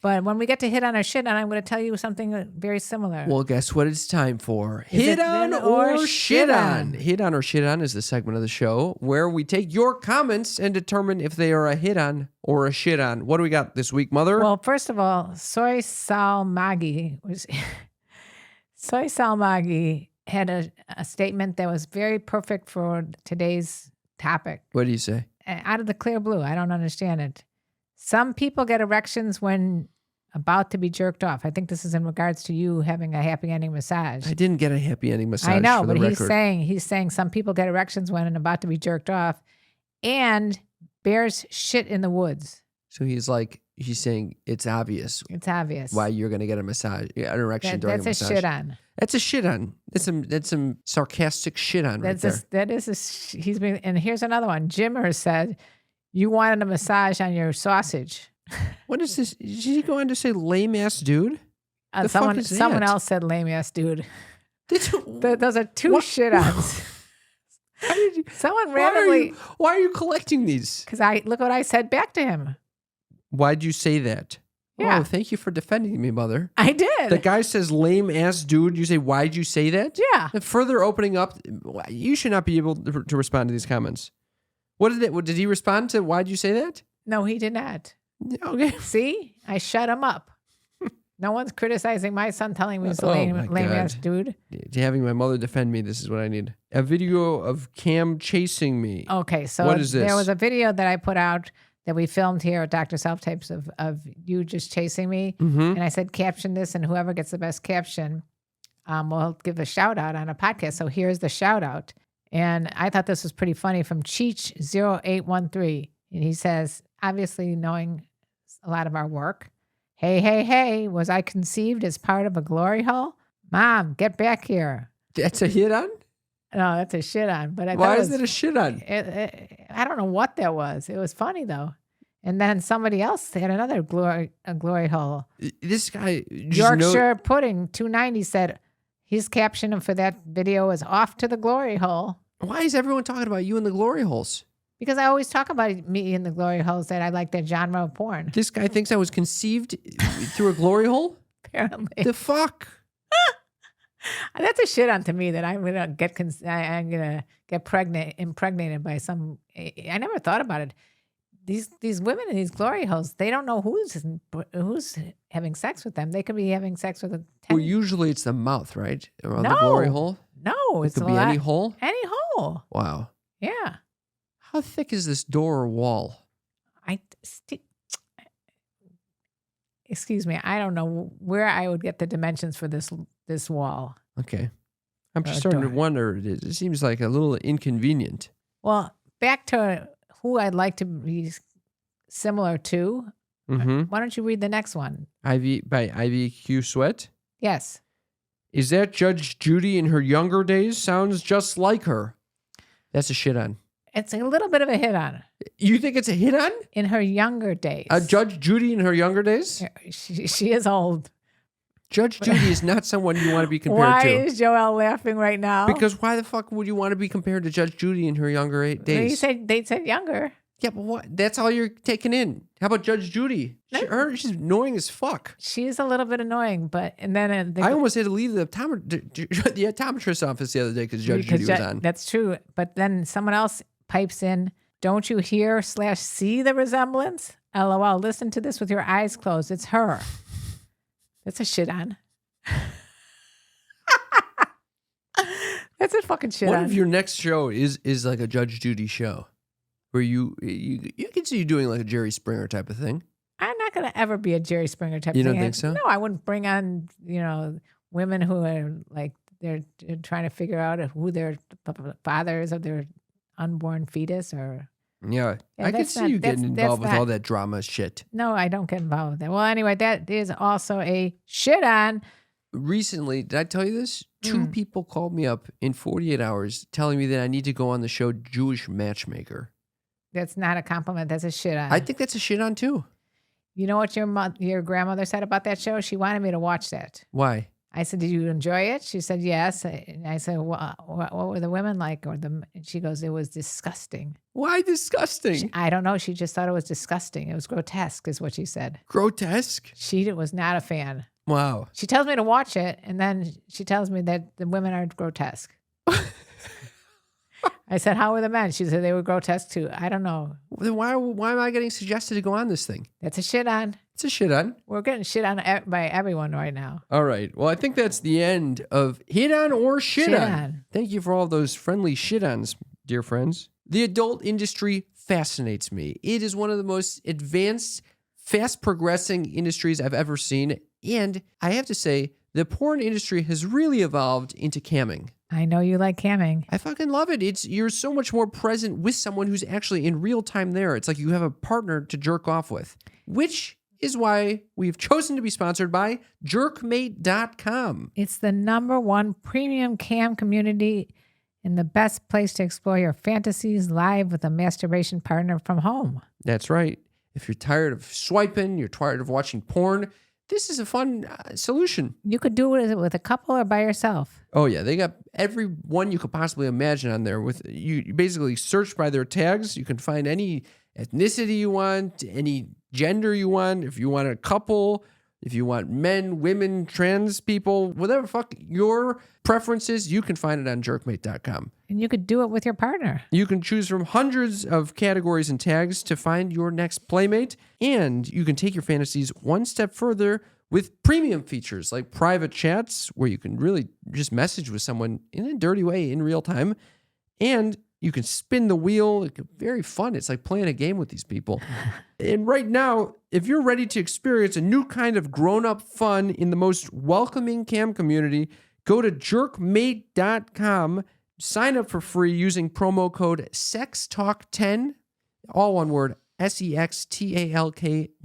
But when we get to hit on or shit on, I'm going to tell you something very similar. Well, guess what it's time for? Is Hit it on then or or shit shit on. on? Hit on or shit on is the segment of the show where we take your comments and determine if they are a hit on or a shit on. What do we got this week, Mother? Well, first of all, Soy Salmagi had a statement that was very perfect for today's topic. What do you say? Out of the clear blue. I don't understand it. Some people get erections when about to be jerked off. I think this is in regards to you having a happy ending massage. I didn't get a happy ending massage. I know, for the but record. he's saying some people get erections when about to be jerked off, and bears shit in the woods. So he's saying it's obvious It's obvious. why you're going to get a massage, an erection during That's a a massage. shit on. That's a shit on. That's some sarcastic shit on right there. He's been, and here's another one. Jimmer said, you wanted a massage on your sausage. What is this? Did he go on to say lame ass dude? The fuck is Someone that? else said lame ass dude. Did- Those are two What? shit ons. How did you- Someone why are randomly, you- Why are you collecting these? because look what I said back to him. Why'd you say that? Yeah. Oh, thank you for defending me, Mother. I did. The guy says lame ass dude. You say, why'd you say that? Yeah. And further opening up, you should not be able to respond to these comments. Did he respond to why'd you say that? No, he did not. Okay. See, I shut him up. No one's criticizing my son telling me he's a Oh, lame my God. ass dude. Having my mother defend me, this is what I need. A video of Cam chasing me. Okay, so What is this? there was a video that I put out that we filmed here at Dr. Self Tapes of you just chasing me. Mm-hmm. And I said, caption this, and whoever gets the best caption, we'll give a shout out on a podcast. So here's the shout out. And I thought this was pretty funny from Cheech0813. And he says, obviously knowing a lot of our work, hey, was I conceived as part of a glory hole? Mom, get back here. That's a hit on? No, that's a shit on. But I Why thought is it a shit on? I don't know what that was. It was funny though. And then somebody else had another glory hole. This guy, Yorkshire Pudding 290 said his caption for that video is "off to the glory hole." Why is everyone talking about you in the glory holes? Because I always talk about me in the glory holes, that I like that genre of porn. This guy thinks I was conceived through a glory hole? Apparently. The fuck? That's a shit on to me that I'm gonna get impregnated by some. I never thought about it. These women in these glory holes, they don't know who's having sex with them. They could be having sex with a. Well, usually it's the mouth, right? Around the glory hole. No, It could be any hole. Any hole. Wow. Yeah. How thick is this door or wall? Excuse me. I don't know where I would get the dimensions for this wall. Okay. I'm just starting to wonder. It seems like a little inconvenient. Well, back to who I'd like to be similar to. Mm-hmm. Why don't you read the next one? Ivy by Ivy Q Sweat. Yes. Is that Judge Judy in her younger days? Sounds just like her. That's a shit on. It's a little bit of a hit on. You think it's a hit on? In her younger days. Judge Judy in her younger days? She is old. Judge Judy is not someone you want to be compared why to. Why is Joelle laughing right now? Because why the fuck would you want to be compared to Judge Judy in her younger days? They said younger. Yeah, but what? That's all you're taking in. How about Judge Judy? She's annoying as fuck. She's a little bit annoying, but and then I almost had to leave the optometrist office the other day because Judge Judy was on. That's true, but then someone else pipes in. Don't you hear/see the resemblance? LOL. Listen to this with your eyes closed. It's her. That's a shit on. That's a fucking shit on. What if your next show is like a Judge Judy show? Where you can see you doing like a Jerry Springer type of thing. I'm not going to ever be a Jerry Springer type of thing. You don't think so? No, I wouldn't bring on, women who are like, they're trying to figure out who their father is of their unborn fetus or. Yeah I could see you getting involved with all that drama shit. No, I don't get involved with that. Well, anyway, that is also a shit on. Recently, did I tell you this? 2 people called me up in 48 hours telling me that I need to go on the show Jewish Matchmaker. That's not a compliment. That's a shit on. I think that's a shit on too. You know what your grandmother said about that show? She wanted me to watch that. Why? I said, "Did you enjoy it?" She said, "Yes." And I said, "What were the women like?" And she goes, "It was disgusting." Why disgusting? I don't know. She just thought it was disgusting. It was grotesque, is what she said. Grotesque? She was not a fan. Wow. She tells me to watch it, and then she tells me that the women are grotesque. I said, "How were the men?" She said they were grotesque too. I don't know. Then why am I getting suggested to go on this thing? That's a shit on. It's a shit on. We're getting shit on by everyone right now. All right. Well, I think that's the end of Hit On or Shit On. Thank you for all those friendly shit ons, dear friends. The adult industry fascinates me. It is one of the most advanced, fast progressing industries I've ever seen. And I have to say, the porn industry has really evolved into camming. I know you like camming. I fucking love it. You're so much more present with someone who's actually in real time there. It's like you have a partner to jerk off with, which is why we've chosen to be sponsored by jerkmate.com. It's the #1 premium cam community and the best place to explore your fantasies live with a masturbation partner from home. That's right. If you're tired of swiping, you're tired of watching porn, this is a fun solution. You could do it with a couple or by yourself. Oh, yeah. They got every one you could possibly imagine on there. With you basically search by their tags. You can find any ethnicity you want, any gender you want. If you want a couple, if you want men, women, trans people, whatever fuck your preferences, you can find it on jerkmate.com. And you could do it with your partner. You can choose from hundreds of categories and tags to find your next playmate. And you can take your fantasies one step further with premium features like private chats where you can really just message with someone in a dirty way in real time. And you can spin the wheel. It's very fun. It's like playing a game with these people. And right now, if you're ready to experience a new kind of grown-up fun in the most welcoming cam community, go to jerkmate.com, sign up for free using promo code SEXTALK10, all one word, SEXTALK10,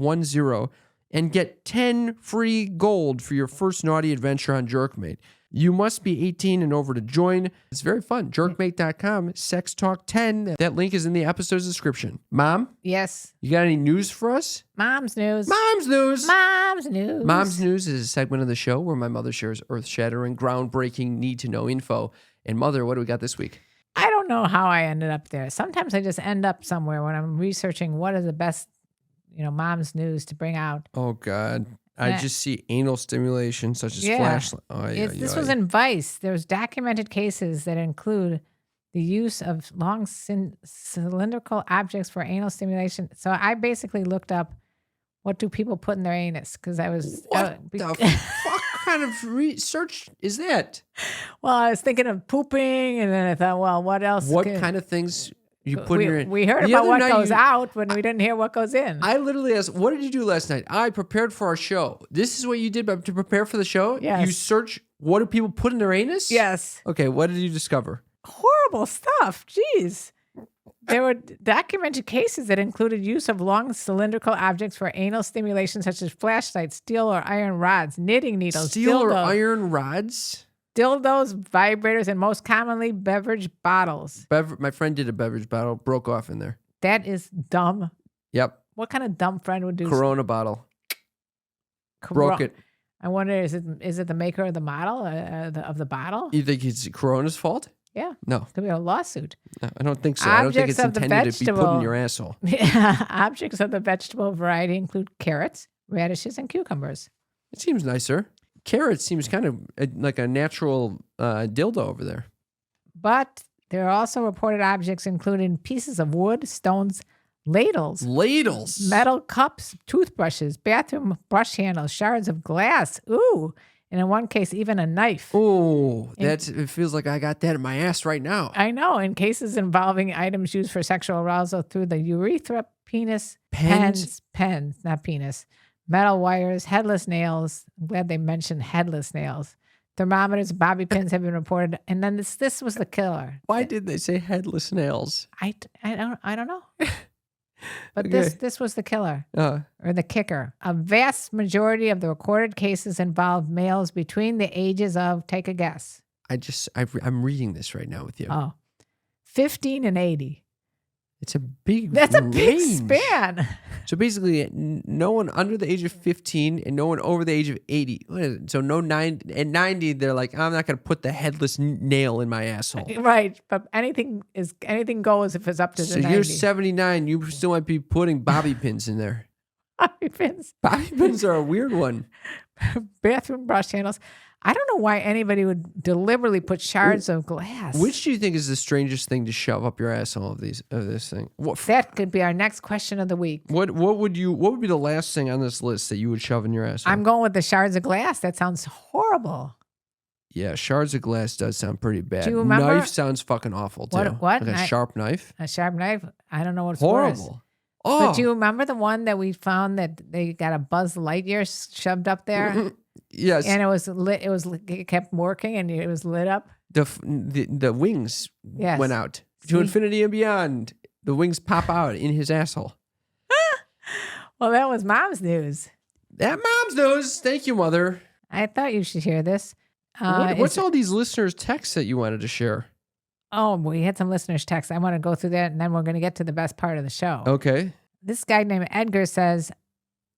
and get 10 free gold for your first naughty adventure on Jerkmate. You must be 18 and over to join. It's very fun. Jerkmate.com, Sex Talk 10. That link is in the episode's description. Mom? Yes. You got any news for us? Mom's news. Mom's news. Mom's news. Mom's news is a segment of the show where my mother shares earth-shattering, groundbreaking, need-to-know info. And Mother, what do we got this week? I don't know how I ended up there. Sometimes I just end up somewhere when I'm researching what is the best, mom's news to bring out. Oh, God. I just see anal stimulation, such as flashlight. Oh, This was in Vice. There's documented cases that include the use of long cylindrical objects for anal stimulation. So I basically looked up, what do people put in their anus? Because I was... What the fuck kind of research is that? Well, I was thinking of pooping, and then I thought, well, what else? What kind of things you put in your... We heard The about other what night goes out, but we didn't hear what goes in. I literally asked, what did you do last night? I prepared for our show. This is what you did to prepare for the show? Yes. You search, what do people put in their anus? Yes. Okay, what did you discover? Horrible stuff. Jeez. There were documented cases that included use of long cylindrical objects for anal stimulation, such as flashlights, steel or iron rods, knitting needles, Steel or dildos, iron rods? dildos, vibrators, and most commonly beverage bottles. My friend did a beverage bottle, broke off in there. That is dumb. Yep. What kind of dumb friend would do Corona bottle. Coro- Broke it. I wonder, is it the maker of the model, of the bottle? You think it's Corona's fault? Yeah. No. Could be a lawsuit. No, I don't think so. I don't think it's Objects of the intended to be put in vegetable. your asshole. Objects of the vegetable variety include carrots, radishes, and cucumbers. It seems nicer. Carrot seems kind of like a natural dildo over there. But there are also reported objects including pieces of wood, stones, ladles, metal cups, toothbrushes, bathroom brush handles, shards of glass. Ooh. And in one case, even a knife. Oh, it feels like I got that in my ass right now. I know. In cases involving items used for sexual arousal through the urethra, penis, pens, not penis, metal wires, headless nails. I'm glad they mentioned headless nails. Thermometers, bobby pins have been reported. And then this was the killer. Why did they say headless nails? I don't know. But Okay. this was the killer or the kicker. A vast majority of the recorded cases involved males between the ages of, take a guess. I'm reading this right now with you. 15 and 80. It's a big That's a big range. span. So basically, no one under the age of 15 and no one over the age of 80. So no 90, they're like, I'm not going to put the headless nail in my asshole. Right. But anything goes if it's up to the So 90. you're 79, you still might be putting bobby pins in there. Bobby pins. Bobby pins are a weird one. Bathroom brush handles. I don't know why anybody would deliberately put shards of glass. Which do you think is the strangest thing to shove up your asshole of this thing? That could be our next question of the week. What would be the last thing on this list that you would shove in your asshole? I'm going with the shards of glass. That sounds horrible. Yeah, shards of glass does sound pretty bad. Do you remember? Knife sounds fucking awful too. What? Like a sharp knife? A sharp knife? I don't know what's worse. Horrible. But do you remember the one that we found that they got a Buzz Lightyear shoved up there? Yes. And it was lit. It kept working and it was lit up. The wings went out to infinity and beyond. The wings pop out in his asshole. Well, that was Mom's news. That Mom's news. Thank you, Mother. I thought you should hear this. What's all these listeners' texts that you wanted to share? Oh, we had some listeners' texts. I want to go through that, and then we're going to get to the best part of the show. Okay. This guy named Edgar says,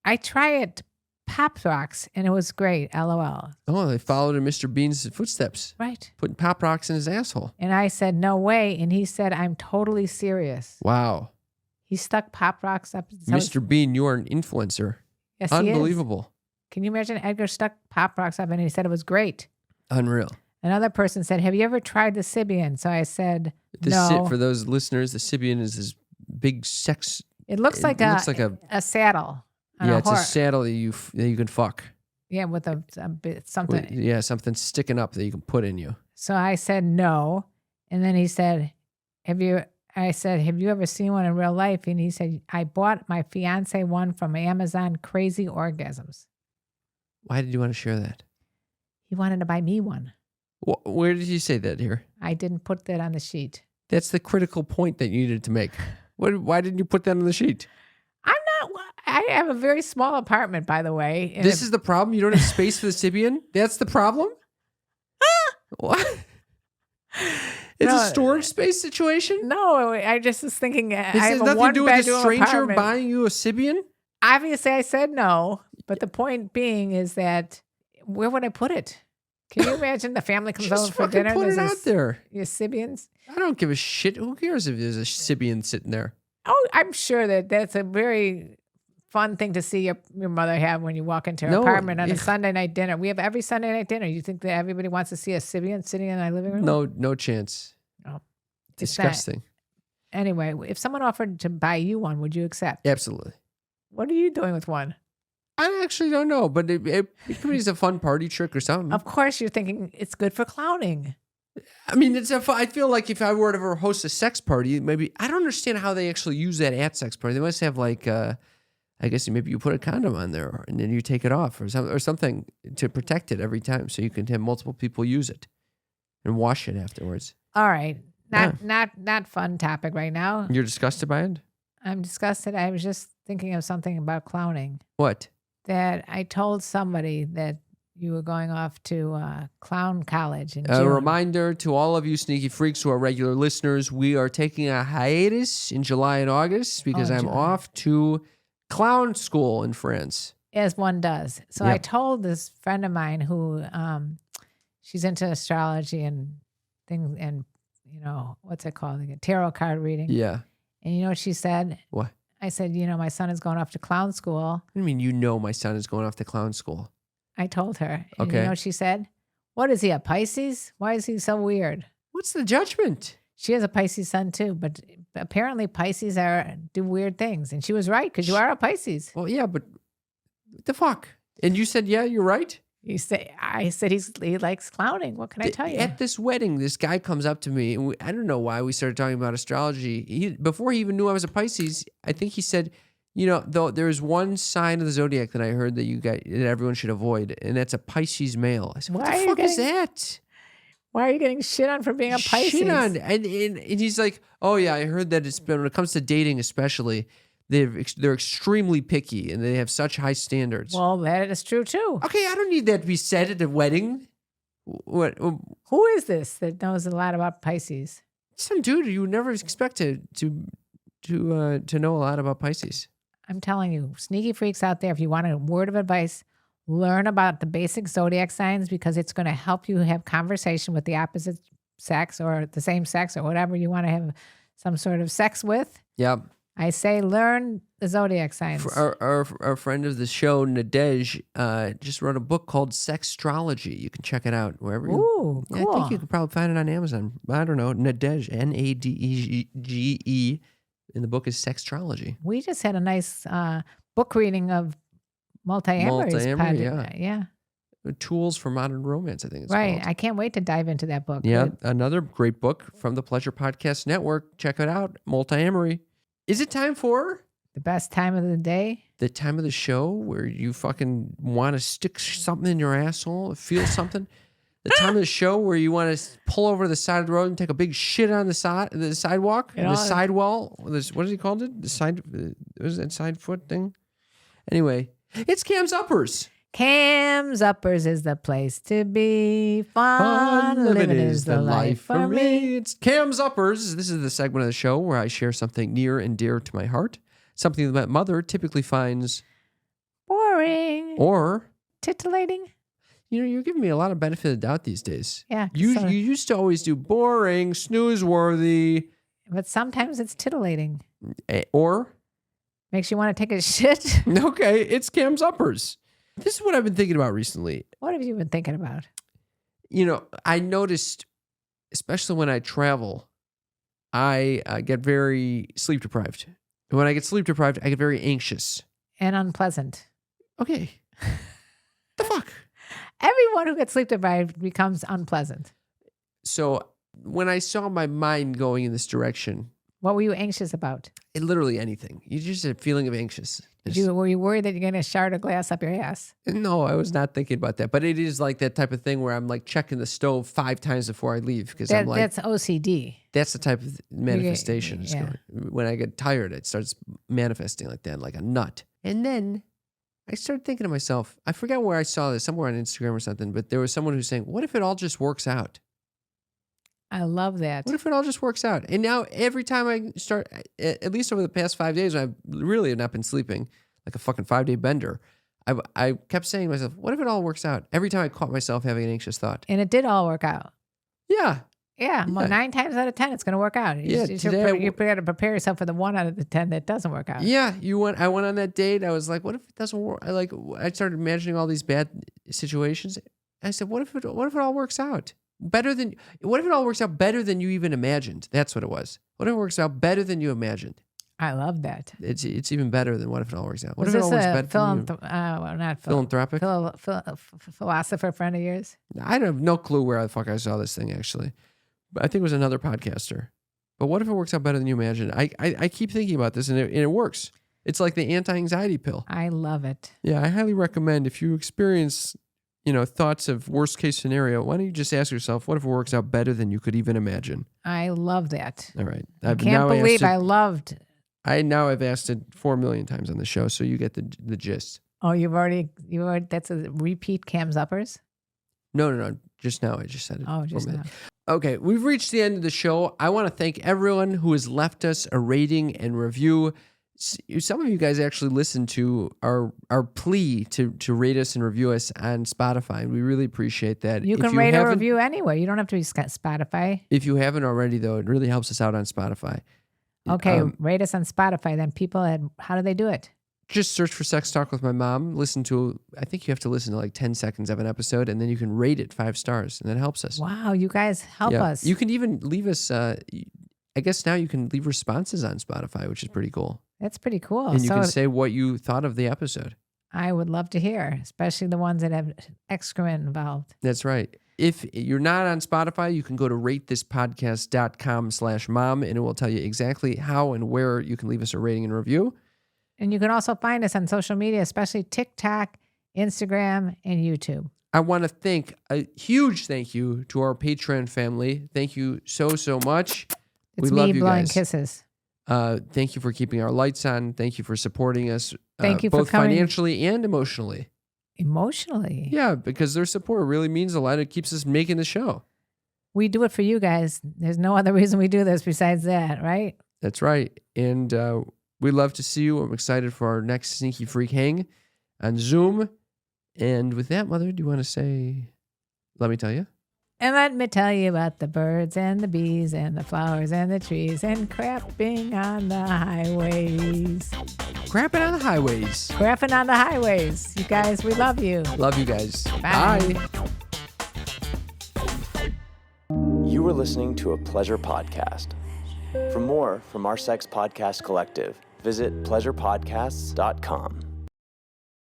I try it Pop Rocks, and it was great. LOL. Oh, they followed in Mr. Bean's footsteps. Right. Putting Pop Rocks in his asshole. And I said, no way. And he said, I'm totally serious. Wow. He stuck Pop Rocks up. Mr. Bean, you are an influencer. Yes, Unbelievable. He is. Can you imagine Edgar stuck Pop Rocks up and he said it was great? Unreal. Another person said, have you ever tried the Sibian? So I said, no. For those listeners, the Sibian is this big sex. It looks like a saddle. Yeah, it's a saddle that you can fuck. Yeah, with a bit something. Something sticking up that you can put in you. So I said no. And then he said, I said, have you ever seen one in real life? And he said, I bought my fiance one from Amazon, Crazy Orgasms. Why did you want to share that? He wanted to buy me one. Where did you say that here? I didn't put that on the sheet. That's the critical point that you needed to make. Why didn't you put that on the sheet? I'm Well, I have a very small apartment, by the way. And This is the problem? You don't have space for the Sibian? That's the problem? What? It's a storage space situation? No, I just was thinking I This have has a nothing to do with a one-bedroom stranger apartment. buying you a Sibian? Obviously, I said no, but the point being is that where would I put it? Can you imagine the family comes over Just for fucking dinner? put it there's out there. Your Sibians? I don't give a shit. Who cares if there's a Sibian sitting there? Oh, I'm sure that that's a very fun thing to see your mother have when you walk into her apartment on a Sunday night dinner. We have every Sunday night dinner. You think that everybody wants to see a Sibian sitting in our living room? No chance. Oh, Disgusting. Anyway, if someone offered to buy you one, would you accept? Absolutely. What are you doing with one? I actually don't know, but it could be a fun party trick or something. Of course, you're thinking it's good for clowning. I mean, I feel like if I were to ever host a sex party, maybe I don't understand how they actually use that at sex party. They must have like, I guess maybe you put a condom on there and then you take it off or something to protect it every time, so you can have multiple people use it and wash it afterwards. All right, not fun topic right now. You're disgusted by it? I'm disgusted. I was just thinking of something about clowning. What? That I told somebody that you were going off to clown college in June. A reminder to all of you sneaky freaks who are regular listeners, we are taking a hiatus in July and August because I'm off to clown school in France. As one does. So I told this friend of mine who she's into astrology and things and, what's it called? Like a tarot card reading. Yeah. And you know what she said? What? I said, my son is going off to clown school. What do you mean my son is going off to clown school? I told her. And Okay. you know what she said? What is he, a Pisces? Why is he so weird? What's the judgment? She has a Pisces son too, but apparently Pisces do weird things. And she was right because you are a Pisces. Well, yeah, but what the fuck? And you said, yeah, you're right? I said he likes clowning. What can I tell you? At this wedding, this guy comes up to me, and I don't know why we started talking about astrology. Before he even knew I was a Pisces, I think he said, though there's one sign of the zodiac that I heard that everyone should avoid, and that's a Pisces male. I said, what the fuck is that? Why are you getting shit on for being a Pisces? Shit on. And he's like, oh yeah, I heard that when it comes to dating especially, they're extremely picky and they have such high standards. Well, that is true too. Okay, I don't need that to be said at a wedding. What? Who is this that knows a lot about Pisces? Some dude you would never expect to know a lot about Pisces. I'm telling you, sneaky freaks out there, if you want a word of advice, learn about the basic zodiac signs because it's going to help you have conversation with the opposite sex or the same sex or whatever you want to have some sort of sex with. Yep. I say learn the zodiac signs. Our friend of the show, Nadej, just wrote a book called Sextrology. You can check it out wherever you... Ooh, cool. Yeah, I think you can probably find it on Amazon. I don't know. Nadej, Nadege, and the book is Sextrology. We just had a nice book reading of Multi-Amory's Multi-Amory, yeah. Tools for Modern Romance, I think it's right. called. I can't wait to dive into that book. Yeah, another great book from the Pleasure Podcast Network. Check it out, Multi-Amory. Is it time for... the best time of the day? The time of the show where you fucking want to stick something in your asshole, feel something? The time of the show where you want to pull over to the side of the road and take a big shit on the sidewalk? The sidewall? What is he called it? The side... was that side foot thing? Anyway, it's Cam's Uppers. Cam's Uppers is the place to be. Fun living is the life for me. It's Cam's Uppers. This is the segment of the show where I share something near and dear to my heart. Something that my mother typically finds boring or titillating. You're giving me a lot of benefit of the doubt these days. Yeah. You used to always do boring, snooze-worthy. But sometimes it's titillating. Or? Makes you want to take a shit. Okay, it's Cam's Uppers. This is what I've been thinking about recently. What have you been thinking about? I noticed, especially when I travel, I get very sleep deprived. And when I get sleep deprived, I get very anxious. And unpleasant. Okay. The fuck? Everyone who gets sleep deprived becomes unpleasant. So when I saw my mind going in this direction, What were you anxious about? Literally anything. You just had a feeling of anxious. Were you worried that you're going to shard a glass up your ass? No, I was not thinking about that. But it is like that type of thing where I'm like checking the stove 5 times before I leave because I'm like, that's OCD. that's the type of manifestation. Yeah. When I get tired, it starts manifesting like that, like a nut. And then I started thinking to myself, I forget where I saw this, somewhere on Instagram or something, but there was someone who's saying, what if it all just works out? I love that. What if it all just works out? And now every time I start, at least over the past 5 days, I really have not been sleeping like a fucking 5-day bender. I kept saying to myself, what if it all works out? Every time I caught myself having an anxious thought. And it did all work out. Yeah. Yeah. Well, 9 times out of 10, it's going to work out. You got to prepare yourself for the 1 out of the 10 that doesn't work out. Yeah. I went on that date. I was like, what if it doesn't work? I started imagining all these bad situations. I said, what if it all works out? What if it all works out better than you even imagined? That's what it was. What if it works out better than you imagined? I love that. It's even better than what if it all works out. What Was if it this all works a better philanthropic? Philosopher friend of yours? I have no clue where the fuck I saw this thing actually. But I think it was another podcaster. But what if it works out better than you imagined? I keep thinking about this and it works. It's like the anti-anxiety pill. I love it. Yeah, I highly recommend if you experience thoughts of worst case scenario, why don't you just ask yourself, what if it works out better than you could even imagine? I love that. All right. I can't believe I loved. I now have asked it 4 million times on the show, so you get the gist. Oh, you've already, that's a repeat Cam's Uppers? No. Just now, I just said it. Oh, just now. Okay, we've reached the end of the show. I want to thank everyone who has left us a rating and review. Some of you guys actually listened to our plea to rate us and review us on Spotify, and we really appreciate that. You can rate or review anywhere. You don't have to be Spotify. If you haven't already, though, it really helps us out on Spotify. Okay, rate us on Spotify. Then how do they do it? Just search for Sex Talk with My Mom. I think you have to listen to like 10 seconds of an episode, and then you can rate it 5 stars, and that helps us. Wow, you guys help us. You can even leave us, I guess now you can leave responses on Spotify, which is pretty cool. That's pretty cool. And you can say what you thought of the episode. I would love to hear, especially the ones that have excrement involved. That's right. If you're not on Spotify, you can go to ratethispodcast.com/mom, and it will tell you exactly how and where you can leave us a rating and review. And you can also find us on social media, especially TikTok, Instagram, and YouTube. I want to thank a huge thank you to our Patreon family. Thank you so much. It's we love me you blowing guys. Kisses. Thank you for keeping our lights on. Thank you for supporting us. Thank you both for coming. Financially and emotionally. Emotionally? Yeah, because their support really means a lot. It keeps us making the show. We do it for you guys. There's no other reason we do this besides that, right? That's right. And we love to see you. I'm excited for our next Sneaky Freak hang on Zoom. And with that, Mother, do you want to say, let me tell you? And let me tell you about the birds and the bees and the flowers and the trees and crapping on the highways. Crapping on the highways. Crapping on the highways. You guys, we love you. Love you guys. Bye. You were listening to a Pleasure Podcast. For more from our Sex Podcast Collective, visit pleasurepodcasts.com.